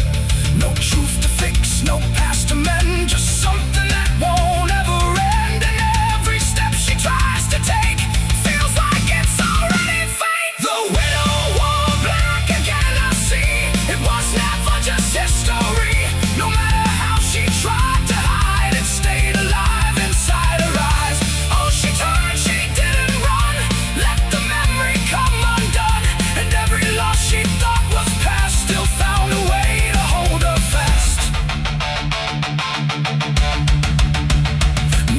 Speaker 1: No truth to fix, no past to mend, just something that won't ever end. And every step she tries to take feels like it's already fate. The widow wore black again, I see. It was never just history. No matter how she tried to hide, it stayed alive inside her eyes. Oh, she turned, she didn't run. Let the memory come undone. And every loss she thought was past still found a way to hold her fast.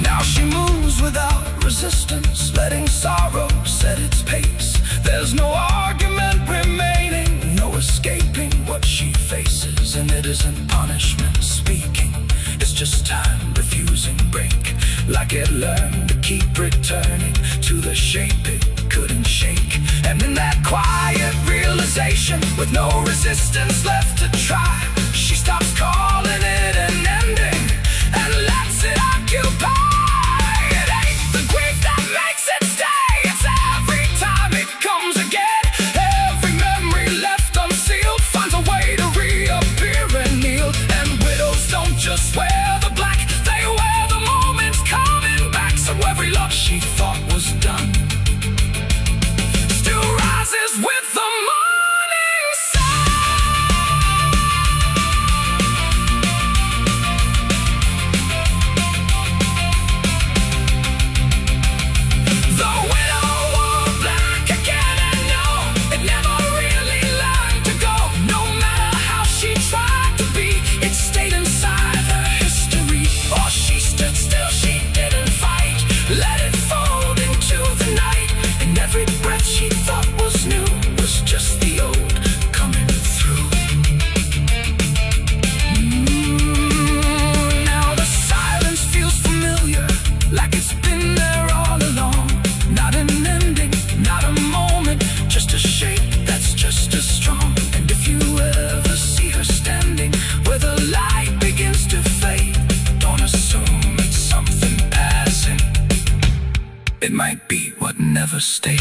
Speaker 1: Now she moves without resistance, letting sorrow set its pace. There's no argument remaining, no escaping what she faces. And it isn't punishment speaking, it's just time refusing break. Like it learned to keep returning to the shape it couldn't shake. And in that quiet realization, with no resistance left to try, she stops calling it an ending and lets it occupy. It ain't the grief that makes it stay, it's every time it comes again. Every memory left unsealed finds a way to reappear and kneel. And widows don't just wear the black, they wear the moments coming back. So every loss she thought was done still rises with the morning sun. The widow wore black again, and no, it never really learned to go. No matter how she tried to be, it stayed inside her history. Or she stood still, she didn't fight, let it fold into the night. And every breath she thought was new was just the old coming through. Now the silence feels familiar, like it's been there all along. Not an ending, not a moment, just a shape that's just as strong. And if you ever see her standing where the light begins to fade, don't assume it's something passing. It might be what never stayed.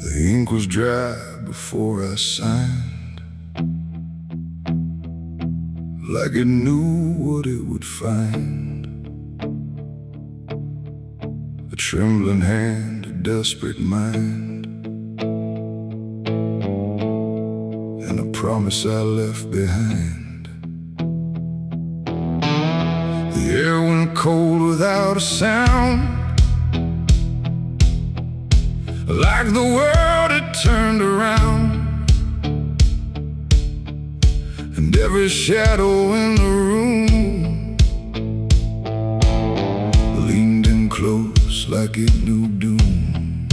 Speaker 1: The ink was dry before I signed, like it knew what it would find. A trembling hand, a desperate mind, and a promise I left behind. The air went cold without a sound, like the world had turned around. And every shadow in the room leaned in close like it knew doom.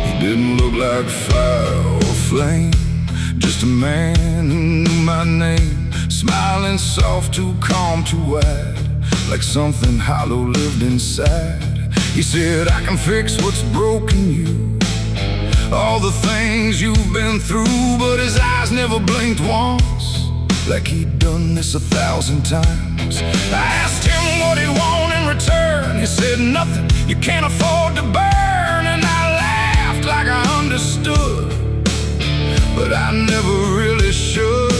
Speaker 1: He didn't look like fire or flame, just a man who knew my name. Smiling soft, too calm, too wide, like something hollow lived inside. He said, I can fix what's broken you, all the things you've been through. But his eyes never blinked once, like he'd done this 1,000 times. I asked him what he wanted in return. He said, nothing you can't afford to burn. And I laughed like I understood, but I never really should.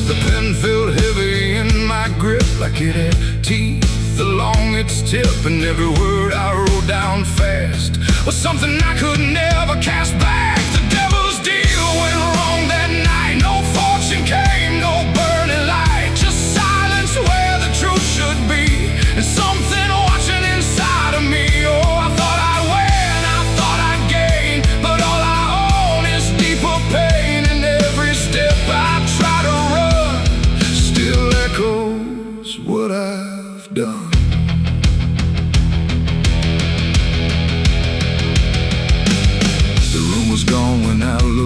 Speaker 1: The pen felt heavy in my grip, like it had teeth along its tip. And every word I wrote down fast was something I could never cast back. The devil's deal went wrong that night. No fortune came, no burning light, just silence where the truth should be, and something watching inside of me. Oh, I thought I'd win, I thought I'd gain, but all I own is deeper pain. And every step I try to run still echoes what I've done.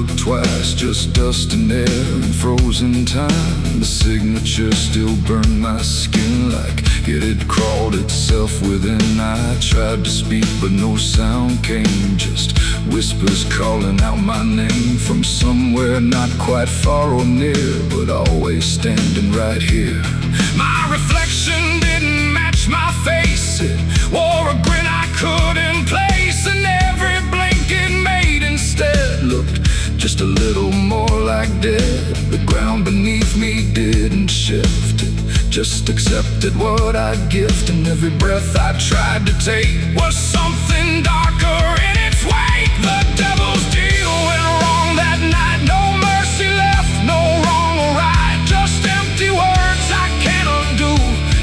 Speaker 1: look twice, just dust and air and frozen time. The signature still burned my skin like it had crawled itself within. I tried to speak but no sound came, just whispers calling out my name from somewhere not quite far or near, but always standing right here. My reflection didn't match my face, it wore a grin I couldn't place, and every blink it made instead looked just a little more like dead. The ground beneath me didn't shift, it just accepted what I'd gift, and every breath I tried to take was something darker in its wake. The devil's deal went wrong that night, no mercy left, no wrong or right, just empty words I can't undo,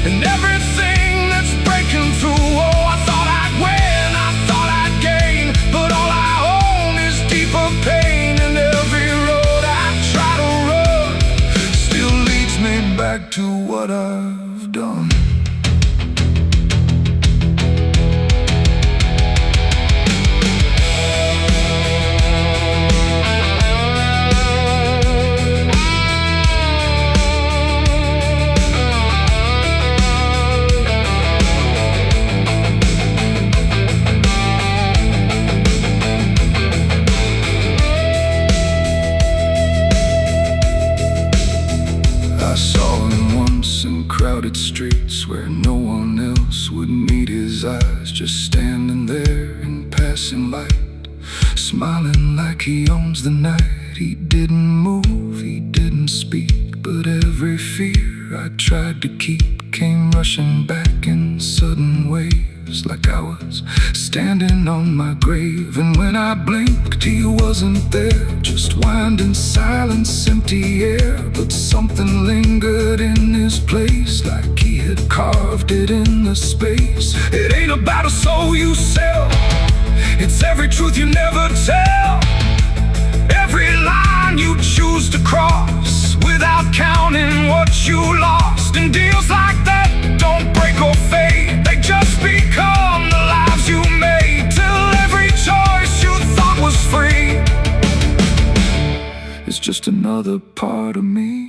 Speaker 1: and everything that's breaking through. Oh, I thought I'd win, I thought I'd gain, but all I own is deeper pain, and every road I try to run still leads me back to what I've done. I saw him once in crowded streets where no one else would meet his eyes, just standing there in passing light, smiling like he owns the night. He didn't move, he didn't speak, but every fear I tried to keep came rushing back in sudden waves, like I was standing on my grave. And when I blinked, he wasn't there, just winding silence, empty air. But something lingered in his place, like he had carved it in the space. It ain't about a soul you sell, it's every truth you never tell, every line you choose to cross without counting what you lost. And deals like that don't break or fade, they just become the lives you made, till every choice you thought was free is just another part of me.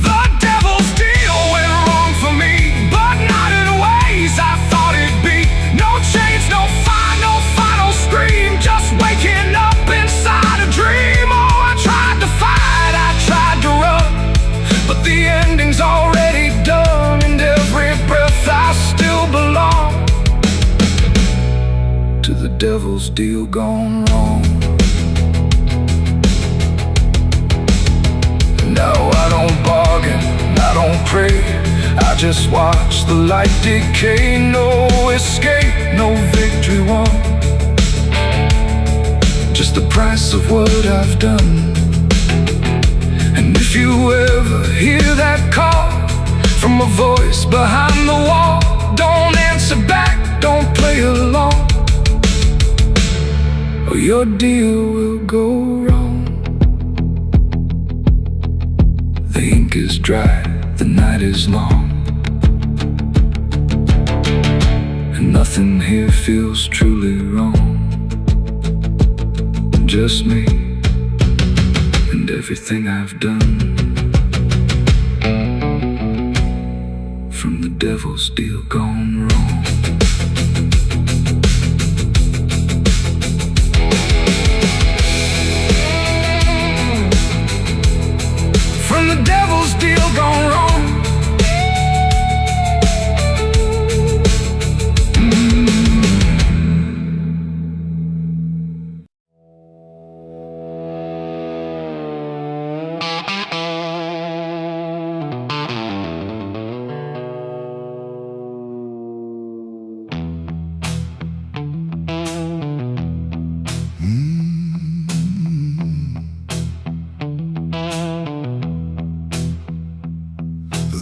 Speaker 1: The devil's deal went wrong for me, but not in ways I thought it'd be. No change, no fire, no final scream, just waking up inside a dream. Oh, I tried to fight, I tried to run, but the ending's already done, and every breath I still belong to the devil's deal gone wrong. Now I don't bargain, I don't pray, I just watch the light decay. No escape, no victory won, just the price of what I've done. And if you ever hear that call from a voice behind the wall, don't answer back, don't play along, or your deal will go wrong. The ink is dry, the night is long, and nothing here feels truly wrong. Just me and everything I've done, from the devil's deal gone wrong. From the devil's deal gone wrong.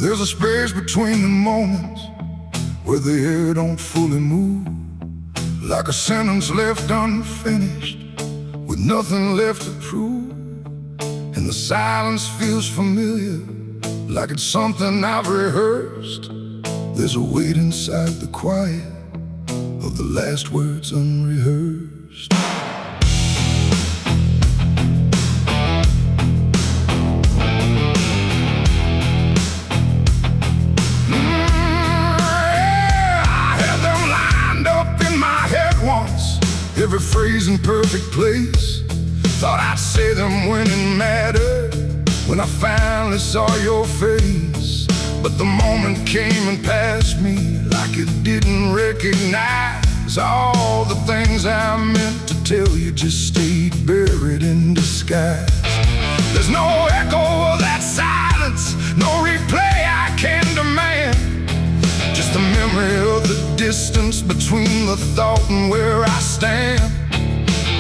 Speaker 1: There's a space between the moments where the air don't fully move, like a sentence left unfinished with nothing left to prove. And the silence feels familiar, like it's something I've rehearsed. There's a weight inside the quiet of the last words unrehearsed. every phrase in perfect place. Thought I'd say them when it mattered, when I finally saw your face. But the moment came and passed me like it didn't recognize all the things I meant to tell you just stayed buried in disguise. There's no echo of that silence, no replay I can demand, just the memory of the distance between the thought and where I stand.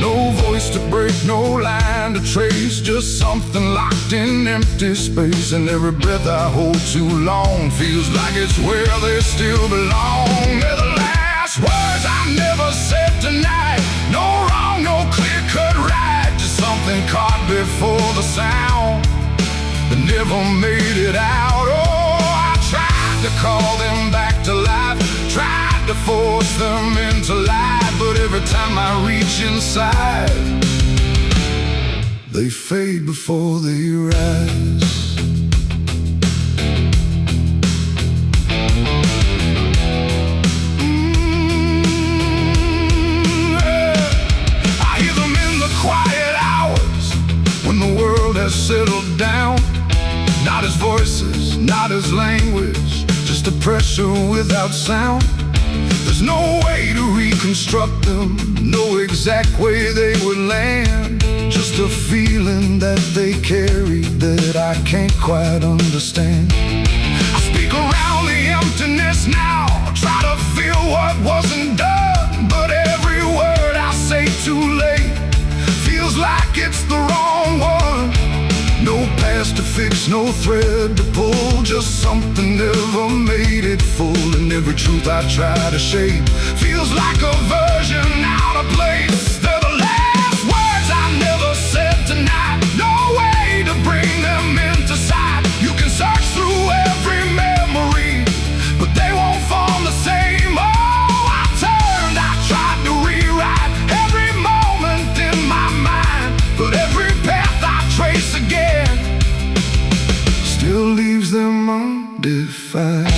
Speaker 1: No voice to break, no line to trace, just something locked in empty space. And every breath I hold too long feels like it's where they still belong. They're the last words I never said tonight. No wrong, no clear-cut right, just something caught before the sound that never made it out. Oh, I tried to call them back to life, tried to force them into life, but every time I reach inside, they fade before they rise. I hear them in the quiet hours when the world has settled down. Not as voices, not as language, just a pressure without sound. There's no way to reconstruct them, no exact way they would land, just a feeling that they carry that I can't quite understand. I speak around the emptiness now, try to feel what wasn't done, but every word I say too late feels like it's the wrong one. No past to fix, no thread to pull, just something never made it full. And every truth I try to shape feels like a version out of place. They're the last words I never said tonight, no way to bring them into sight. You can search through every memory, but they won't form the same. Oh, I turned, I tried to rewrite every moment in my mind, but every path I trace again still leaves them undefined.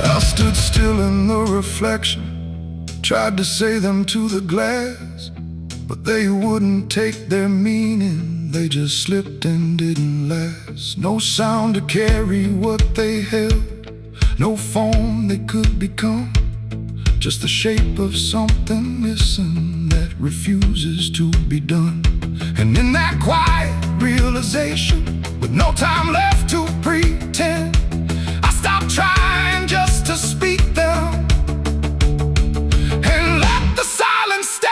Speaker 1: I stood still in the reflection, tried to say them to the glass, but they wouldn't take their meaning, they just slipped and didn't last. No sound to carry what they held, no form they could become, just the shape of something missing that refuses to be done. And in that quiet realization, with no time left to pretend, I stopped trying just to speak them and let the silence stand.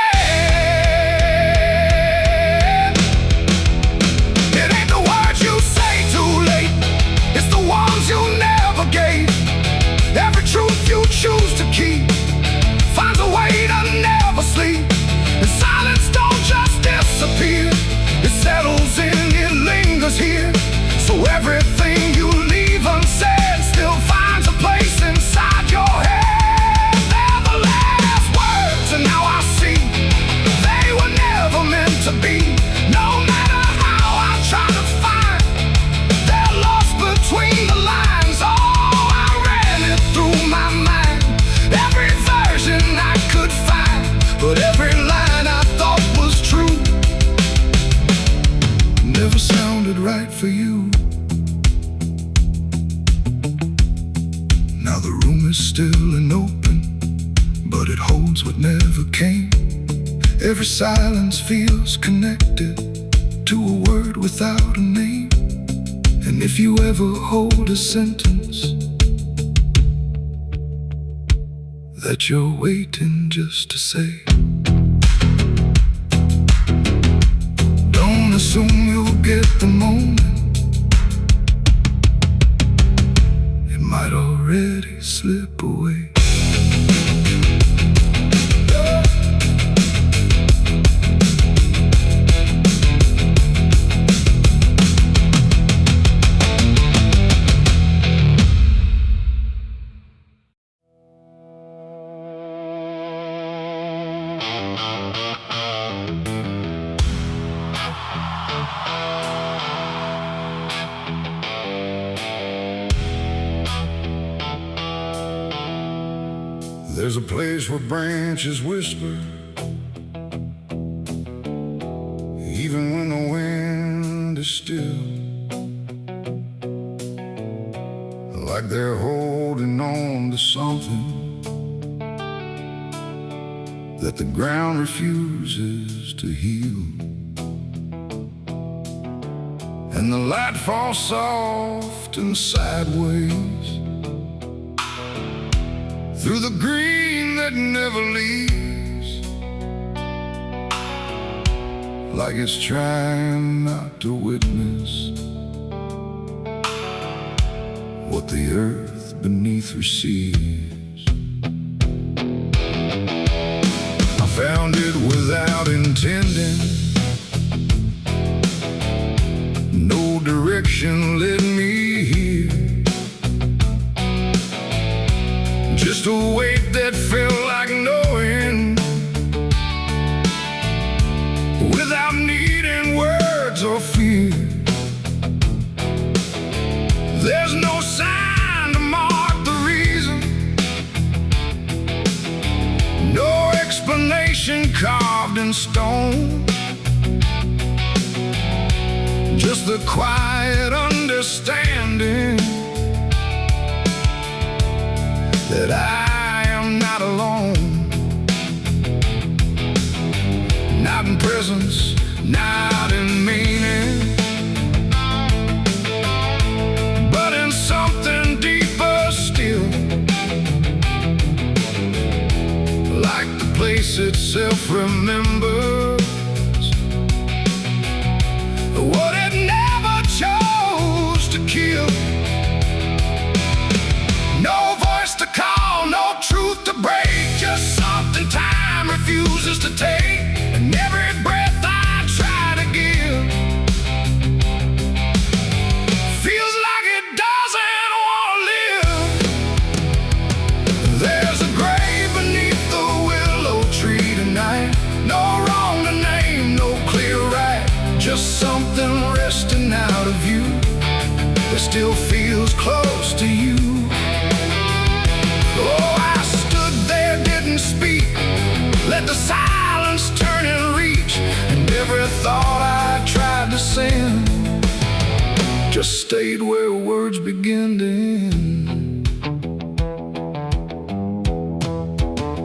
Speaker 1: Choose to keep finds a way to never sleep, and silence don't just disappear, it settles in, it lingers here. So everything you leave unsaid still finds a place inside your head. They're the last words, and now I see they were never meant to be. No matter how I try to find, they're lost between the lines. Oh, I ran it through my mind, every version I could find, but every line I thought was true never sounded right for you. Now the room is still and open, but it holds what never came. Every silence feels connected to a word without a name. And if you ever hold a sentence that you're waiting just to say, don't assume you'll get the moment, it might already slip away. There's a place where branches whisper, even when the wind is still, like they're holding on to something that the ground refuses to heal. And the light falls soft and sideways through the green that never leaves, like it's trying not to witness what the earth beneath receives. I found it without intending. No direction led me here, just a weight that felt like knowing, without needing words or fear. There's no sign to mark the reason, no explanation carved in stone, just the quiet understanding that I am not alone. Not in presence, not in meaning, but in something deeper still, like the place itself remembers what it never chose to kill. No voice to call, no truth to break, just something time refuses to take. And every breath I try to give feels like it doesn't want to live. There's a grave beneath the willow tree tonight, no wrong to name, no clear right, just something resting out of you that still feels close to you. Oh, I stood there, didn't speak, let the silence turn and reach, and every thought I tried to send just stayed where words begin to end.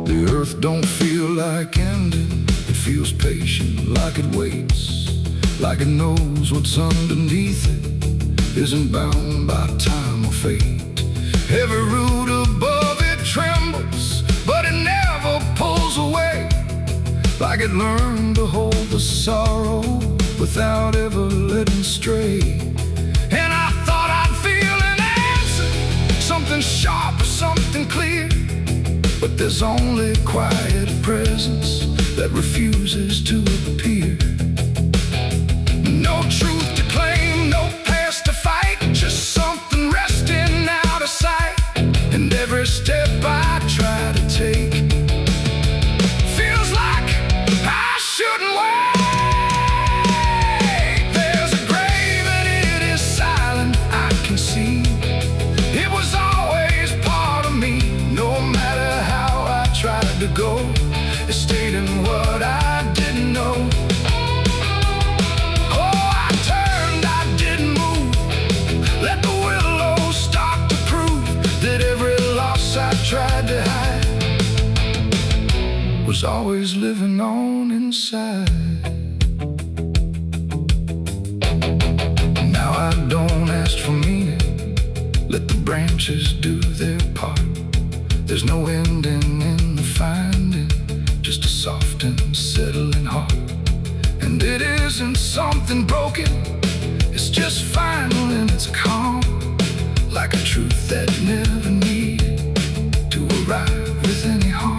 Speaker 1: The earth don't feel like ending, it feels patient, like it waits, like it knows what's underneath it isn't bound by time or fate. Every root above it trembles, but it never pulls away, like it learned to hold the sorrow without ever letting stray. And I thought I'd feel an answer, something sharp or something clear, but there's only quiet presence that refuses to appear. No truth to claim, no past to fight, just something resting out of sight. And every step I try to take feels like I shouldn't wait. There's a grave and it is silent, I can see. It was always part of me, no matter how I tried to go. It stayed in what I didn't know. I tried to hide was always living on inside. Now I don't ask for meaning, let the branches do their part. There's no ending in the finding, just a soft and settling heart. And it isn't something broken, it's just final and it's calm, like a truth that never needed to arrive with any harm.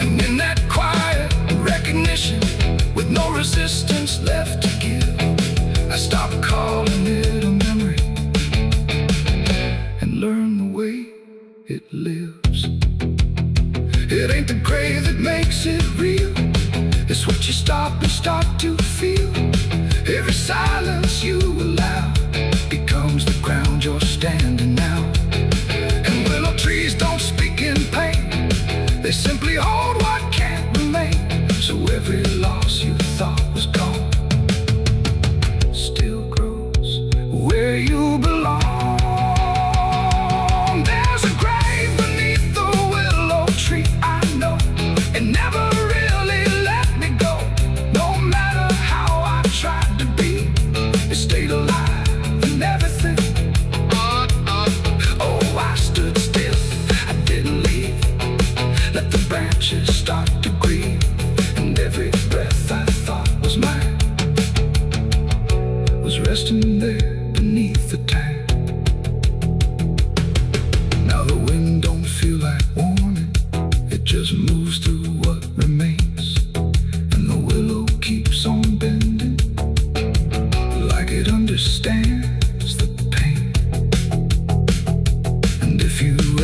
Speaker 1: And in that quiet recognition, with no resistance left to give, I stopped calling it a memory and learned the way it lives. It ain't the grave that makes it real, it's what you stop and start to feel. Every silence you allow becomes the ground you're standing now. And willow trees don't speak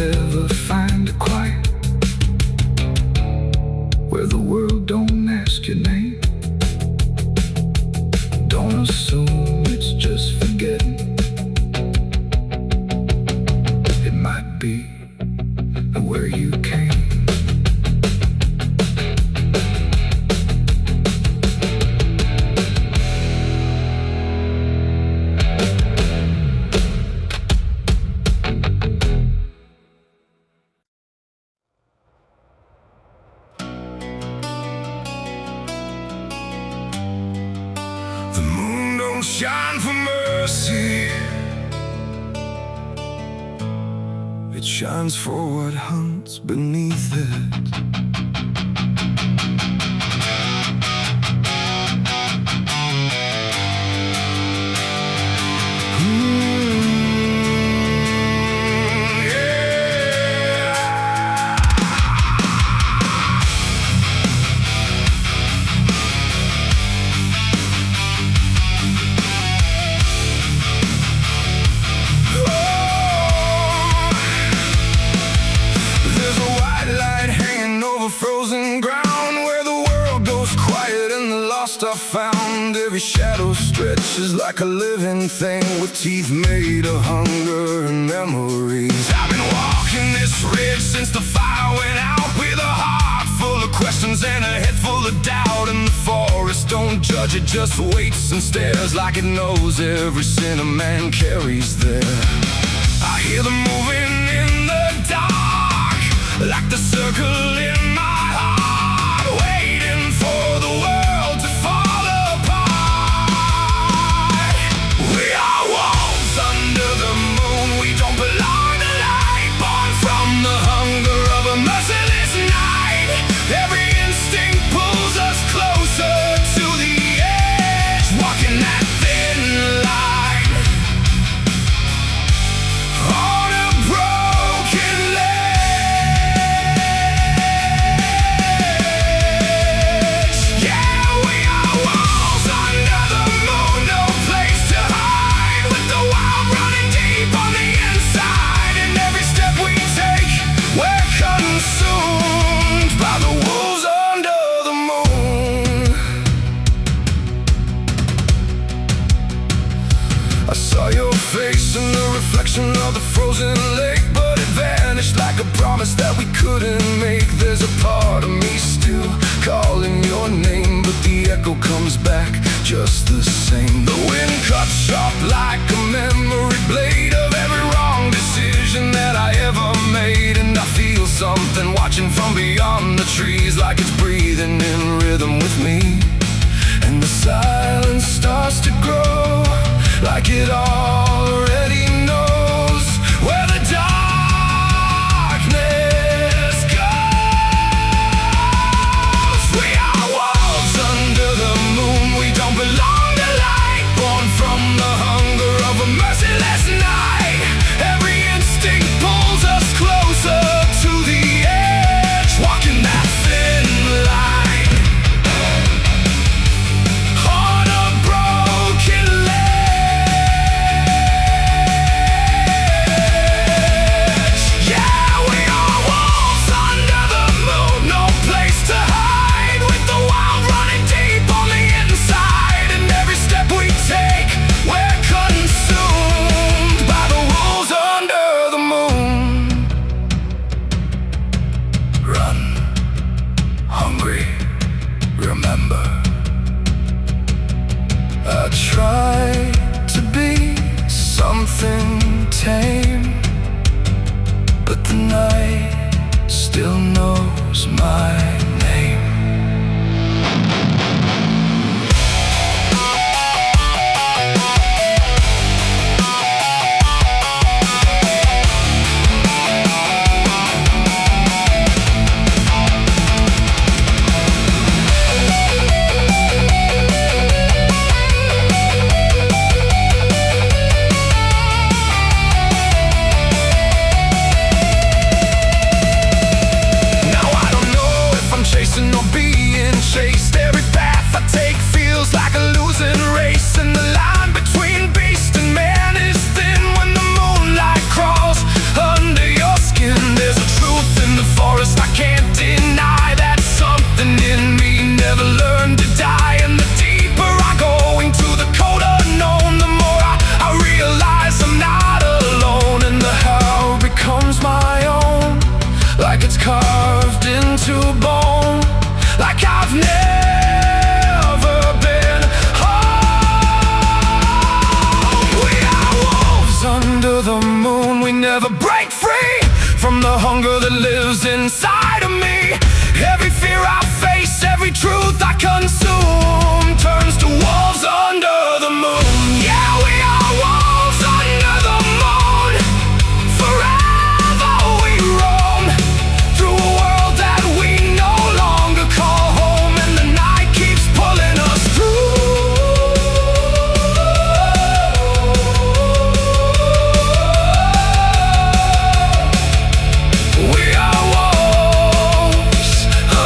Speaker 1: ever find a quiet where the world don't ask your name? Don't assume it's just forgetting. It might be where you came. The moon don't shine for mercy. It shines for what hunts beneath it. Frozen ground where the world goes quiet and the lost are found. Every shadow stretches like a living thing with teeth made of hunger and memories. I've been walking this ridge since the fire went out, with a heart full of questions and a head full of doubt. And the forest don't judge, it just waits and stares like it knows every sin a man carries there. I hear them moving in the dark, like the circle in my heart, waiting for the world to fall apart. We are wolves under the moon, we don't belong to light, born from the hunger of a merciless night. Every instinct pulls us closer to the edge, walking that thin line on a broken ledge. Yeah, we are wolves under the moon, no place to hide, with the wild running deep on the inside. And every step we take, we're consumed by the wolves under the moon. I saw your face in the reflection of the frozen lake, but it vanished like a promise that we couldn't make. There's a part of me still calling your name, but the echo comes back just the same. The wind cuts sharp like a memory blade of every wrong decision that I ever made. And I feel something watching from beyond the trees, like it's breathing in rhythm with me. And the silence starts to grow, like it already knows where the darkness goes. We are wolves under the moon, we don't belong to light, born from the hunger of a merciless night. Every instinct pulls us closer to the edge, walking that thin line on a broken ledge. Yeah, we are wolves under the moon, no place to hide, with the wild running deep on the inside. And every step we take, we're consumed by the wolves under the moon. Run, hungry, remember. I try to be something tame, but the night still knows my name. Now I don't know if I'm to bone, like I've never been home. We are wolves under the moon. We never break free from the hunger that lives inside of me. Every fear I face, every truth I consume turns to wolves under the moon. Yeah, we are wolves under the moon. Forever we roam through a world that we no longer call home, and the night keeps pulling us through. We are wolves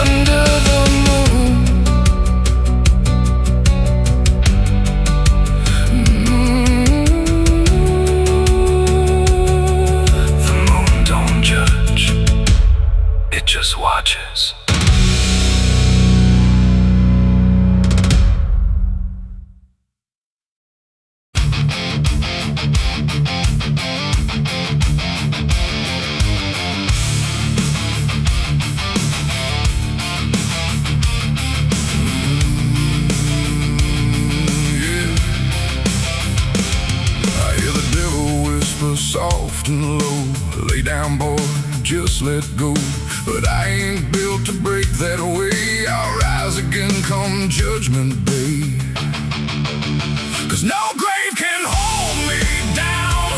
Speaker 1: under the moon. The moon don't judge, it just watches. Soft and low, lay down, boy, just let go. But I ain't built to break that way. I'll rise again come judgment day. 'Cause no grave can hold me down.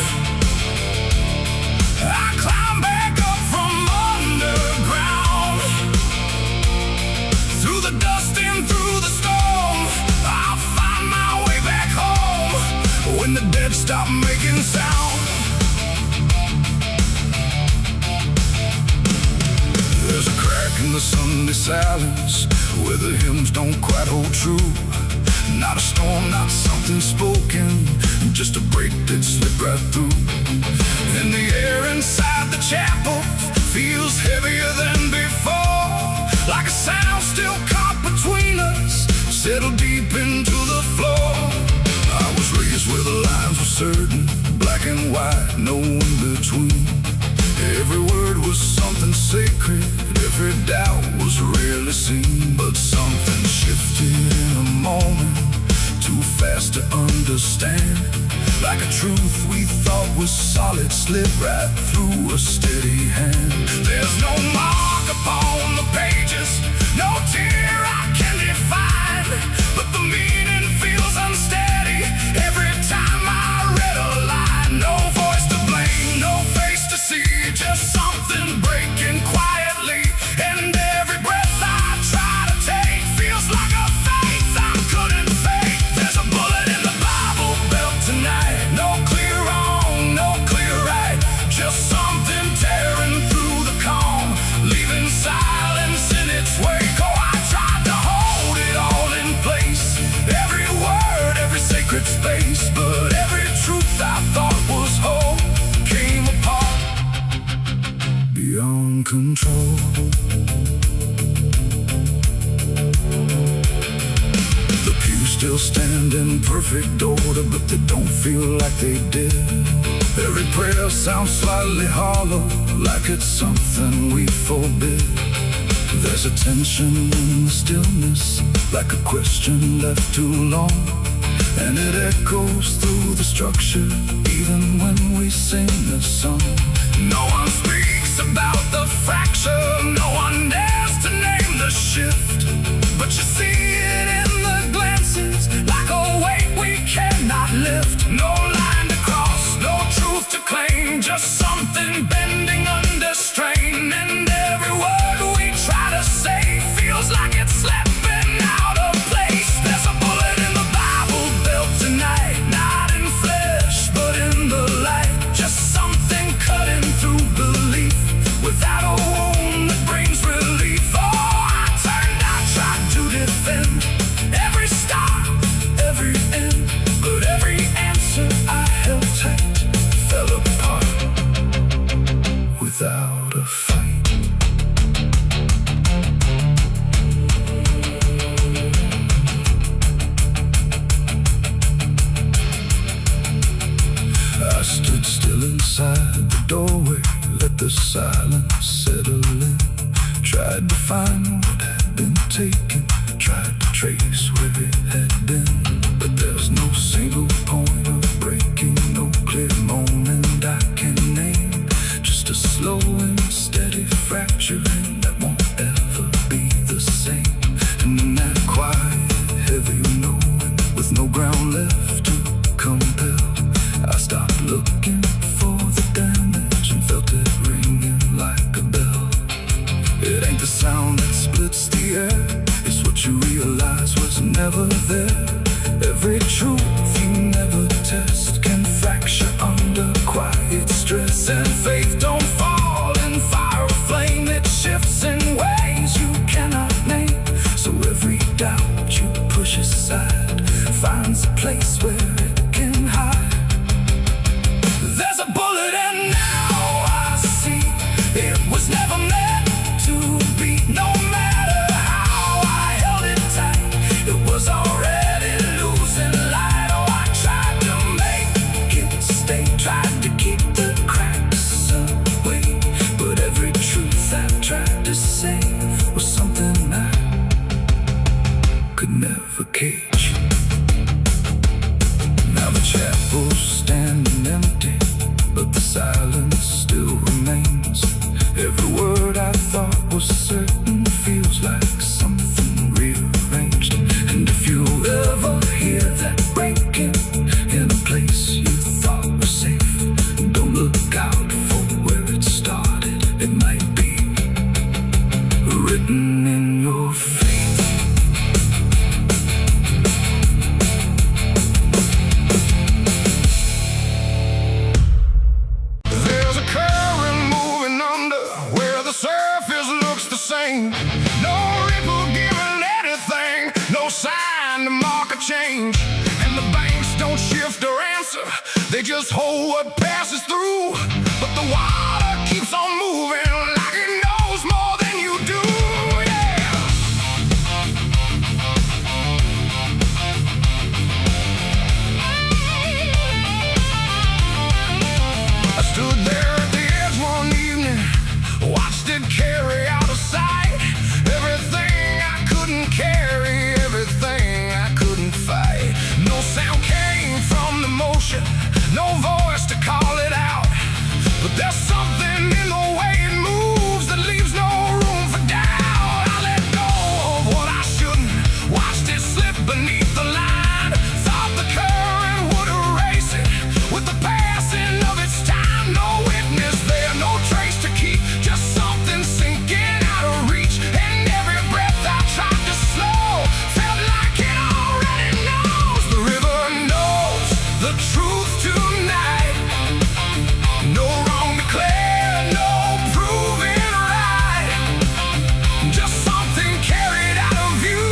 Speaker 1: I climb back up from underground, through the dust and through the storm. I'll find my way back home when the dead stop making sound. There's a crack in the Sunday silence where the hymns don't quite hold true. Not a storm, not something spoken, just a break that slipped right through. And the air inside the chapel feels heavier than before, like a sound still caught between us, settled deep into the floor. I was raised where the lines were certain, black and white, no in between. Every word was something sacred, every doubt was rarely seen. But something shifted in a moment, too fast to understand. Like a truth we thought was solid slipped right through a steady hand. There's no mark upon the pages, no tear I can define, but the meaning feels unsteady every time I read a line. No voice to blame, no face to see, just something breaking quietly. And every breath I try to take feels like a faith I couldn't fake. There's a bullet in the Bible belt tonight. No clear wrong, no clear right, just something tearing through the calm, leaving silence in its wake. Oh, I tried to hold it all in place, every word, every sacred space. But every truth I thought was whole came apart beyond control. The pews still stand in perfect order, but they don't feel like they did. Every prayer sounds slightly hollow, like it's something we forbid. There's a tension in the stillness, like a question left too long, and it echoes through the structure even when we sing the song. No one speaks about the fracture, no one dares to name the shift, but you see it in the glances, like a weight we cannot lift. No line to cross, no truth to claim, just something bending under strain. And every word we try to say feels like it's slipping out of place. There's a bullet in the Bible belt tonight, not in flesh but in the light, just something cutting through belief without a wound that brings relief. Oh, I turned, I tried to defend every start, every end, but every answer I held tight fell apart without a fight. I stood still inside the doorway, let the silence settle in. Tried to find what had been taken, tried to trace where it had been, but there's no single point of breaking, no clear moment I can name. Just a slow and steady fracturing that won't ever be the same. And in that quiet, heavy knowing, with no ground left to compel, I stopped looking for the damage and felt it ringing like a bell. It ain't the sound that splits the air, it's what you realize was never there. Every truth you never test can fracture under quiet stress. And faith don't fall in fire or flame, it shifts in ways you cannot name. So every doubt you push aside finds a place where it can hide. There's a bullet and now I see it was never meant to be. No matter how I held it tight, it was already losing light. Oh, I tried to make it stay, tried to keep the cracks away, but every truth I tried to say was something I could never cage. Now the chapel's standing empty, but the silence still remains. Every word I thought was certain feels like something rearranged. And if you ever hear that breaking in a place you thought was safe, don't look out for where it started. It might be written in your fate. There's a current moving under where the surface looks the same. No ripple giving anything, no sign to mark a change. And the banks don't shift or answer, they just hold what passes through. But the water keeps on moving like it knows more than you do. Yeah. I stood there at the edge one evening, watched it carry out of sight. Everything I couldn't carry, everything I couldn't fight. No sound came from the motion, no voice to call it out. But there's something in the way it moves that leaves no room for doubt. I let go of what I shouldn't, watched it slip beneath the line. Thought the current would erase it with the passing of its time. No witness there, no trace to keep, just something sinking out of reach. And every breath I tried to slow felt like it already knows. The river knows the truth tonight. No wrong declared, no proven right. Just something carried out of view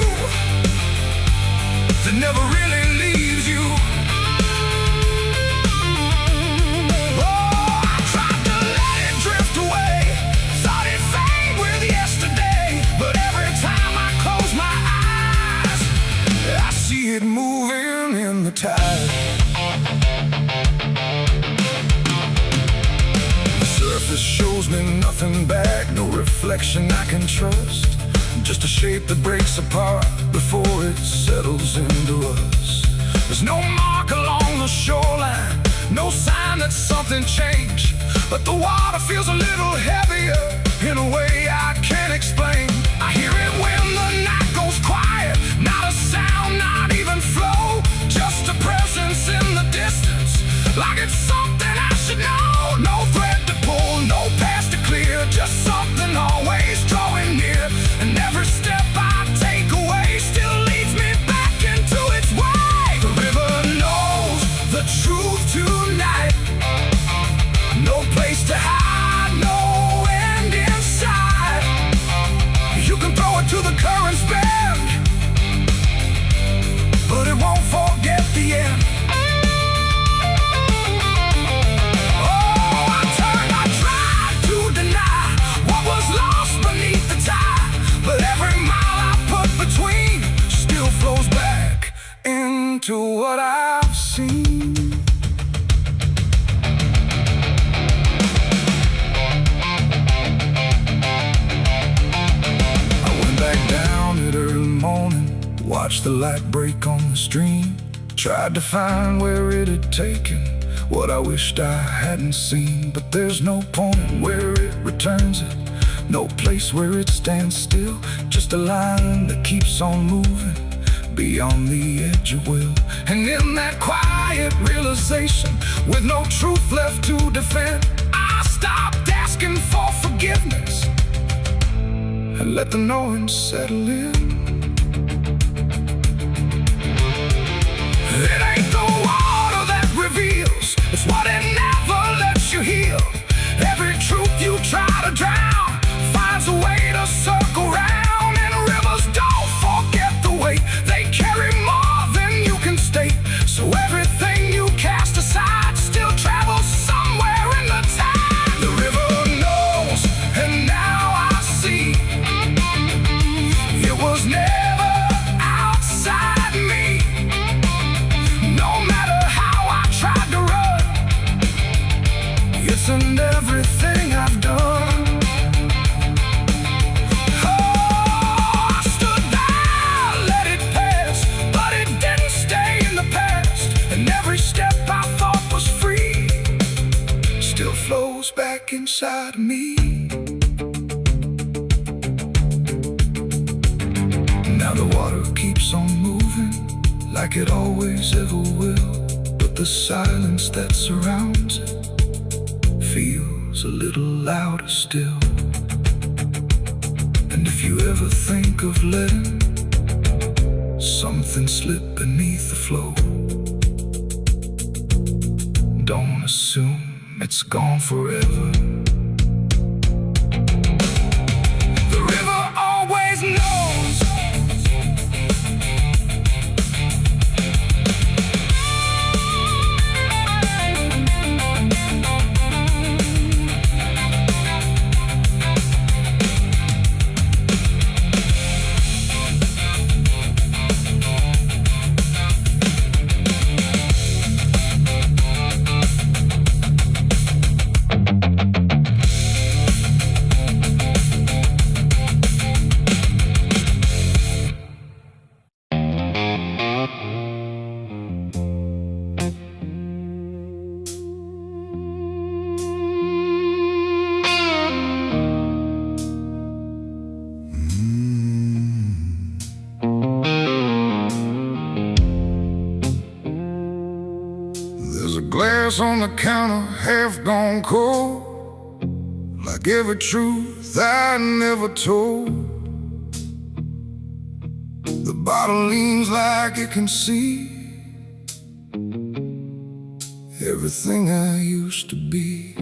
Speaker 1: that never really leaves you. Oh, I tried to let it drift away, thought it'd fade with yesterday. But every time I close my eyes, I see it moving in the tide. The surface shows me nothing back, no reflection I can trust. Just a shape that breaks apart before it settles into us. There's no mark along the shoreline, no sign that something changed. But the water feels a little heavier in a way I can't explain. I hear it when the night goes quiet, not a sound, not even flow, just a presence in the distance, like it's something I should know. No thread to pull, no path to clear, just something always drawing near. And every step I take away still leads me back into its way. The river knows the truth tonight, no place to hide, no the light break on the stream. Tried to find where it had taken what I wished I hadn't seen, but there's no point where it returns it, no place where it stands still, just a line that keeps on moving beyond the edge of will. And in that quiet realization, with no truth left to defend, I stopped asking for forgiveness and let the knowing settle in. It ain't the water that reveals, it's what it never lets you heal. Every truth you try to drown finds a way to circle round. And rivers don't forget the weight, they carry more than you can state. So everything you cast aside still travels somewhere in the tide. The river knows, and now I see, it was never outside me. No matter how I tried to run, it's in everything I've done. Oh, I stood there, let it pass, but it didn't stay in the past. And every step I thought was free still flows back inside me. Now the water keeps on moving like it always ever will, but the silence that surrounds it feels a little louder still. And if you ever think of letting something slip beneath the flow, don't assume it's gone forever. The river always knows. There's a glass on the counter, half gone cold, like every truth I never told. The bottle leans like it can see everything I used to be.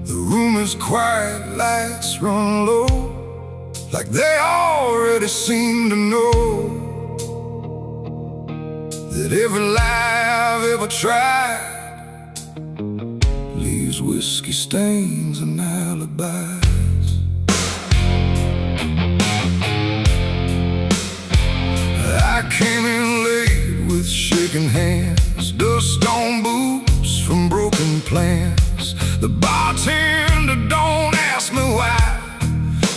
Speaker 1: The room is quiet, lights run low, like they already seem to know that every lie I've ever tried leaves whiskey stains and alibis. I came in late with shaking hands, dust on boots from broken plans. The bartender don't ask me why,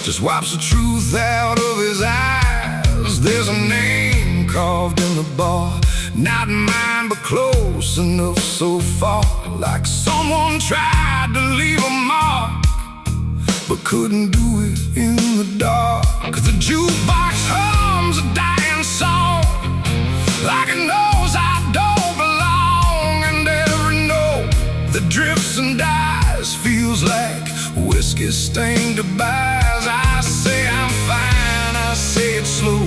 Speaker 1: just wipes the truth out of his eyes. There's a name carved in the bar, not mine but close enough so far, like someone tried to leave a mark but couldn't do it in the dark. The jukebox hums a dying song, like it knows I don't belong. And every note that drifts and dies feels like whiskey stained goodbyes. I say I'm fine, I say it slow,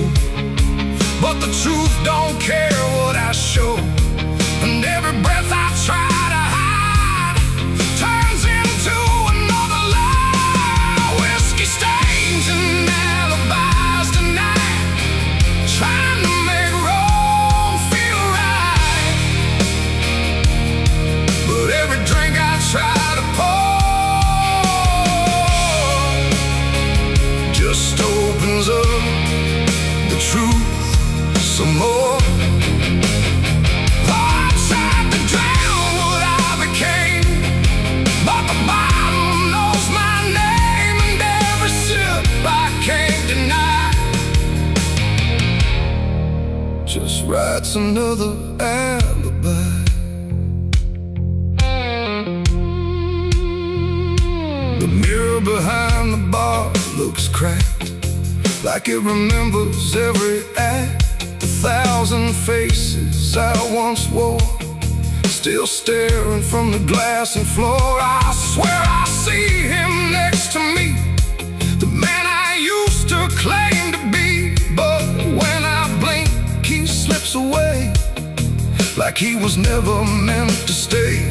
Speaker 1: but the truth don't care what I show. And every breath I try to hide turns into another lie. Whiskey stains and alibis tonight, trying to make wrong feel right. But every drink I try to pour just opens up the truth some more. writes another alibi. The mirror behind the bar looks cracked, like it remembers every act. 1,000 faces I once wore, still staring from the glass and floor. I swear I see him next to me, the man I used to claim to be. But when I blink, he slips away, like he was never meant to stay.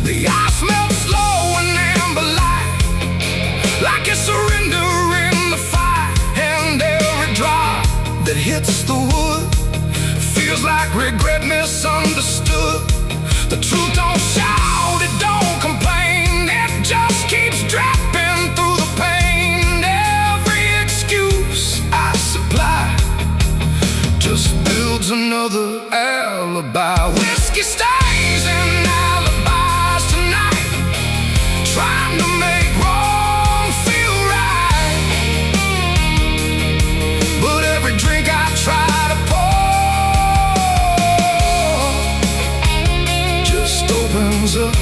Speaker 1: The ice melts slow and amber light, like a surrender in the fire. And every drop that hits the wood feels like regret misunderstood. The truth don't shout, it don't complain, it just keeps dropping through the pain. Every excuse I supply just builds another alibi. Whiskey stains and alibis tonight, trying to make wrong feel right. But every drink I try to opens up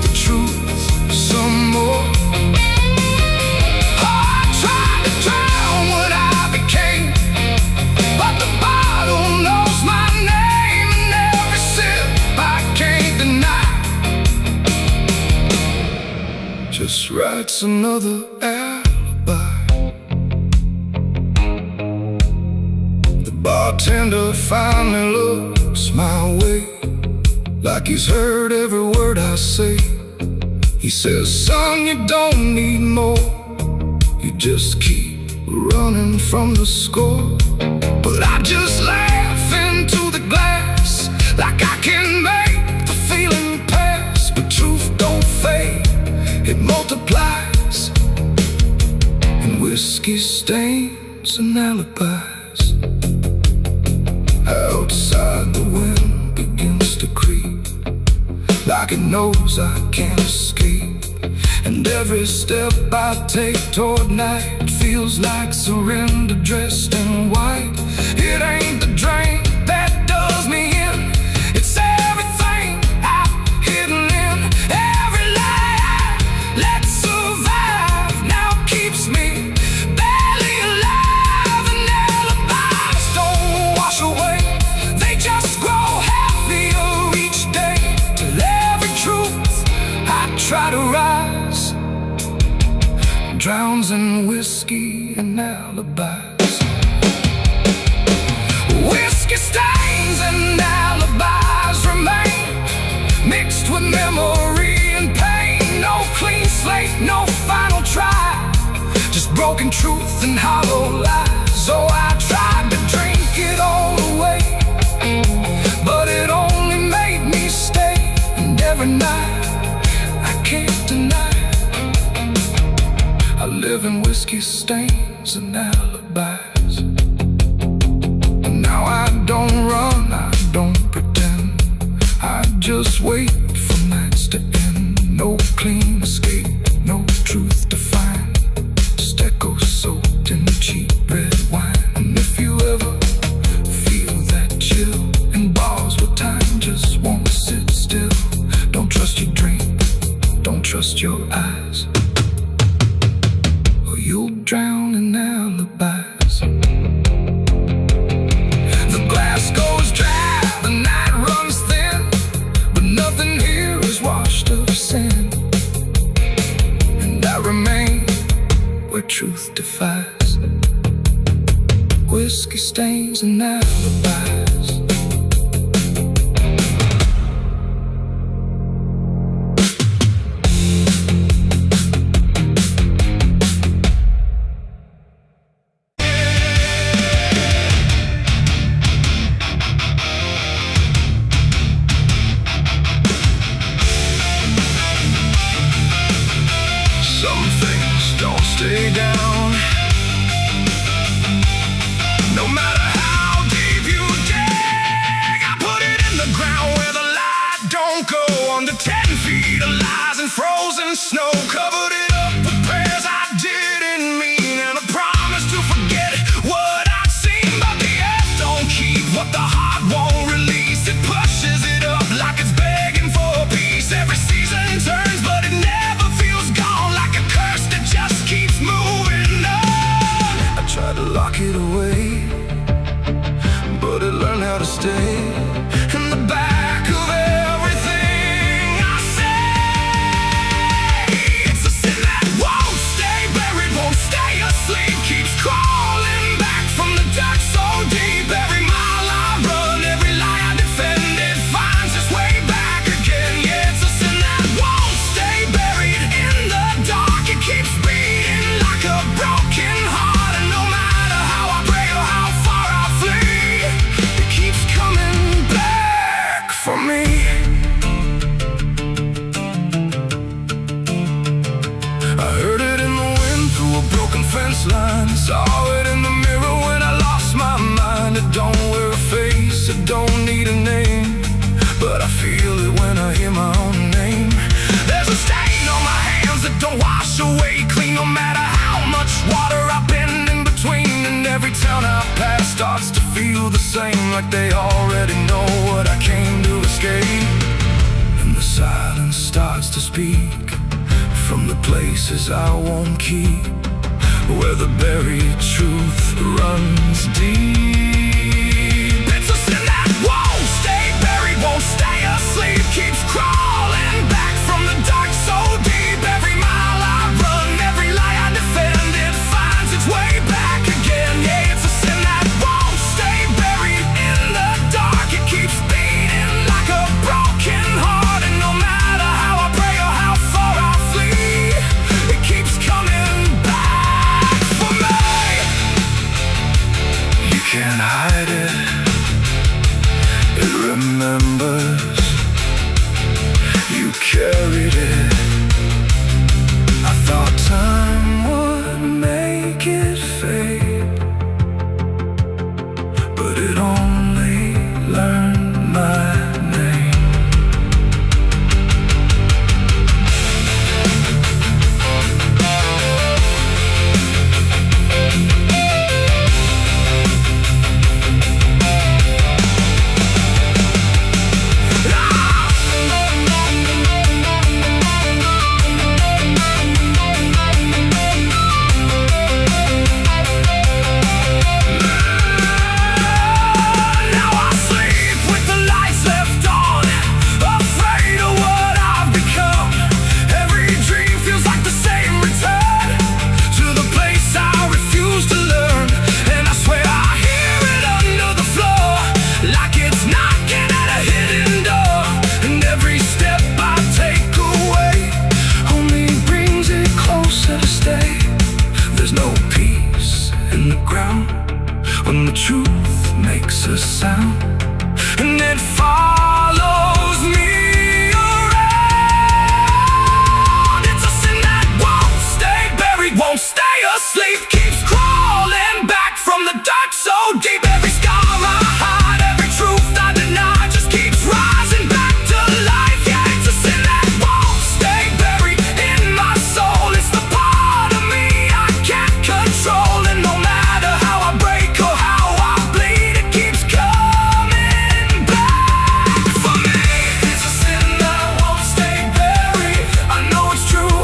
Speaker 1: the truth some more. I tried to drown what I became, but the bottle knows my name, and every sip I can't deny just writes another alibi. The bartender finally looks my way, like he's heard every word I say. He says, son, you don't need more, you just keep running from the score. But I just laugh into the glass, like I can make the feeling pass. But truth don't fade, it multiplies, and whiskey stains and alibis. Outside the wind begins to creep, like it knows I can't escape. And every step I take toward night feels like surrender dressed in white. It ain't the drink that does me in, it's everything I've hidden in. Every lie I let survive now keeps me barely alive. And alibis don't wash away, they just grow heavier each day, till every truth I try to rise drowns in whiskey and alibis. Whiskey stains and alibis remain, mixed with memory and pain. No clean slate, no final try, just broken truth and hollow lies. So I tried to drink it all away, but it only made me stay. And every night I can't deny I live in whiskey stains and alibis. And now I don't run, I don't pretend, I just wait for nights to end. No clean escape, no truth to find, just echoes soaked in cheap red wine. And if you ever feel that chill in bars where time just won't sit still, don't trust your drink, don't trust your eyes, you'll drown in alibis. The glass goes dry, the night runs thin, but nothing here is washed of sin. And I remain where truth defies, whiskey stains and alibis. Stay down, no matter how deep you dig. I put it in the ground where the light don't go. Under 10 feet of lies and frozen snow, covered it up with prayers I didn't mean, and a promise to forget what I'd seen. But the earth don't keep what the heart fence line. Saw it in the mirror when I lost my mind. It don't wear a face, it don't need a name, but I feel it when I hear my own name. There's a stain on my hands that don't wash away clean, no matter how much water I've been in between. And every town I pass starts to feel the same, like they already know what I came to escape. And the silence starts to speak from the places I won't keep, where the buried truth runs deep. It's a sin that won't stay buried, won't stay asleep, keeps crawling back from the dark so deep. Every mile I run, every lie I defend, it finds its way back again. Yeah, it's a sin that won't stay buried in the dark. It keeps beating like a broken heart, and no matter how I pray or how far I flee, it keeps coming back for me. You can't hide it, it remembers. You carried it. I thought time would make it fade, but it only learned my name. When the truth makes a sound, and it follows me around. It's a sin that won't stay buried, won't stay asleep, keeps crawling back from the dark so deep. Every scar I hide, every truth I deny, just keeps rising back to life. Yeah, it's a sin that won't stay buried in my soul. It's the part of me I can't control, and no matter how I break or how I bleed, it keeps coming back for me. It's a sin that won't stay buried. I know it's true,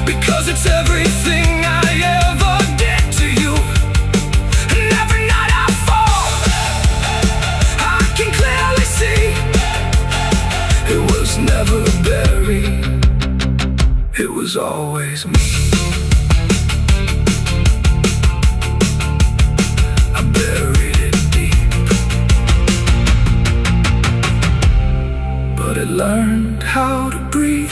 Speaker 1: because it's everything I ever did to you. And every night I fall, I can clearly see it was never buried, it was always me. I buried it deep, but it learned how to breathe.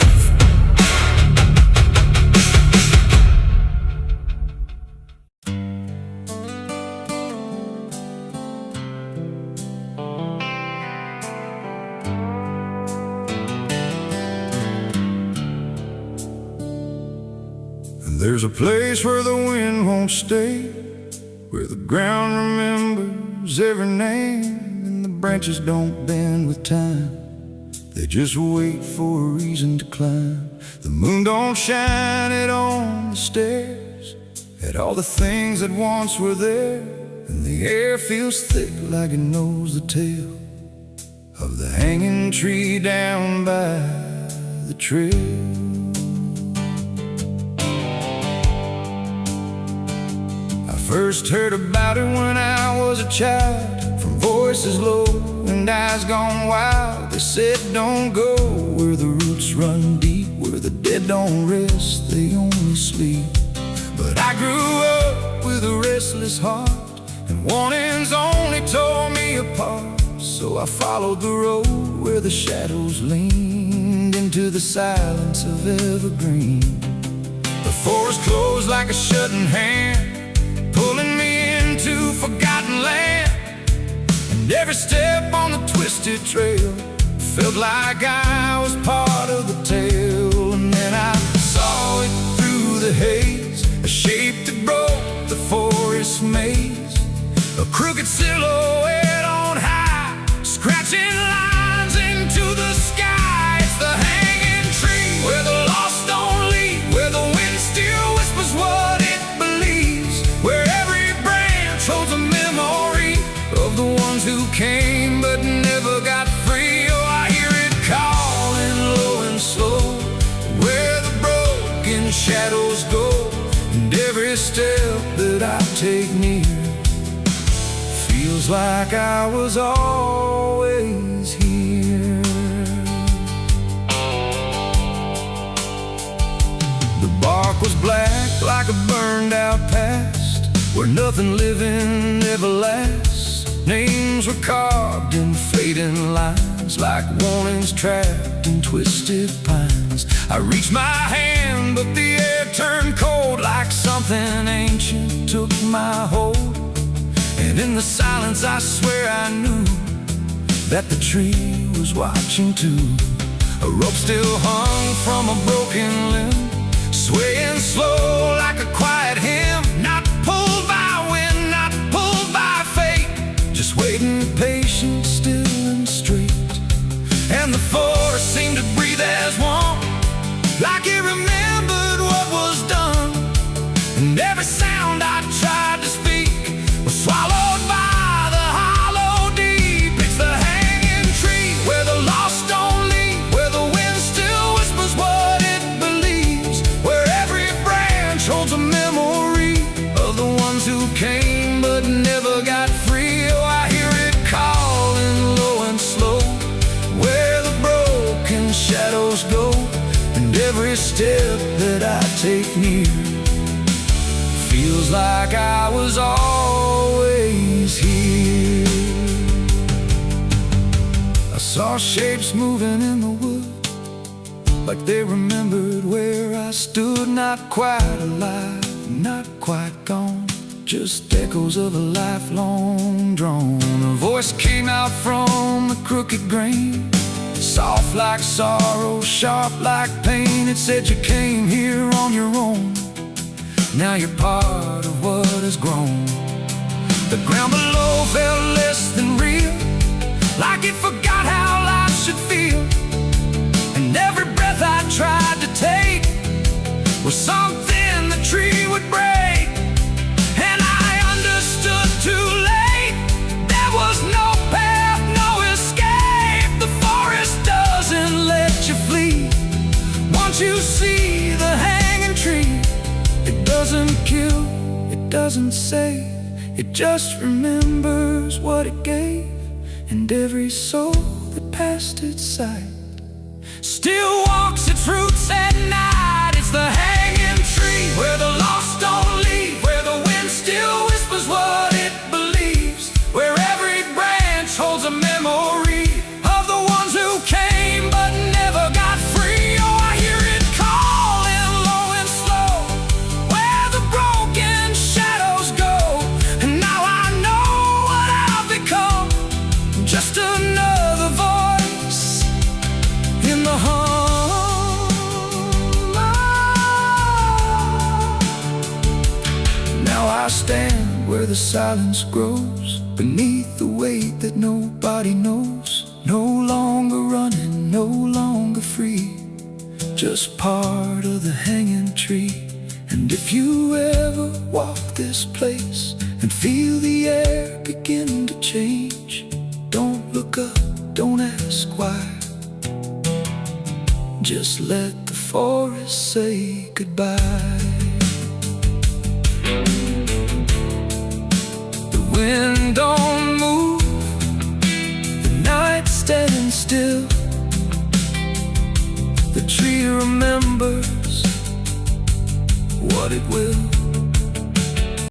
Speaker 1: There's a place where the wind won't stay, where the ground remembers every name, and the branches don't bend with time. They just wait for a reason to climb. The moon don't shine it on the stairs, at all the things that once were there, and the air feels thick like it knows the tale of the hanging tree down by the trail. First heard about it when I was a child, from voices low and eyes gone wild. They said don't go where the roots run deep, where the dead don't rest, they only sleep. But I grew up with a restless heart, and warnings only tore me apart. So I followed the road where the shadows leaned into the silence of evergreen. The forest closed like a shutting hand, pulling me into forgotten land. And every step on the twisted trail felt like I was part of the tale. And then I saw it through the haze, silhouette on high, scratching lines into the sky. It's the hanging tree where the lost don't leave, where the wind still whispers what it believes, where every branch holds a memory of the ones who came but never got free. Oh, I hear it calling low and slow, where the broken shadows go, and every step that I take near feels like I was always here. The bark was black like a burned out past, where nothing living ever lasts. Names were carved in fading lines, like warnings trapped in twisted pines. I reached my hand, but the air turned cold, like something ancient took my hold. And in the silence I swear I knew that the tree was watching too. A rope still hung from a broken limb, swaying slow like a quiet hymn. Not pulled by wind, not pulled by fate, just waiting patient, still and straight. And the forest seemed to breathe as one, like it remembered what was done. And every sound I tried to speak was swallowed by the hollow deep. It's the hanging tree where the lost don't leave, where the wind still whispers what it believes, where every branch holds a memory of the ones who came but never got free. Oh, I hear it calling low and slow, where the broken shadows go, and every step that I take near feels like I was always here. I saw shapes moving in the wood, like they remembered where I stood. Not quite alive, not quite gone, just echoes of a lifelong drone. A voice came out from the crooked grain, soft like sorrow, sharp like pain. It said you came here on your own, now you're part of what has grown. The ground below felt less than real, like it forgot how life should feel. And every breath I tried to take was something the tree would break. And I understood too late, there was no path, no escape. The forest doesn't let you flee. Once you see the hanging tree, it doesn't kill, it doesn't save, it just remembers what it gave. And every soul that passed its sight still walks its roots at night. It's the hanging tree where the lost don't leave, where the wind still whispers what it believes, where every branch holds a memory of the ones who came but never got free. Oh, I hear it calling low and slow, where the broken shadows go. And now I know what I've become, just another voice in the hum. Now I stand where the silence grows, beneath the weight that nobody knows. No longer running, no longer free, just part of the hanging tree. And if you ever walk this place and feel the air begin to change, don't look up, don't ask why, just let the forest say goodbye. The wind don't move, the night standing still, the tree remembers what it will.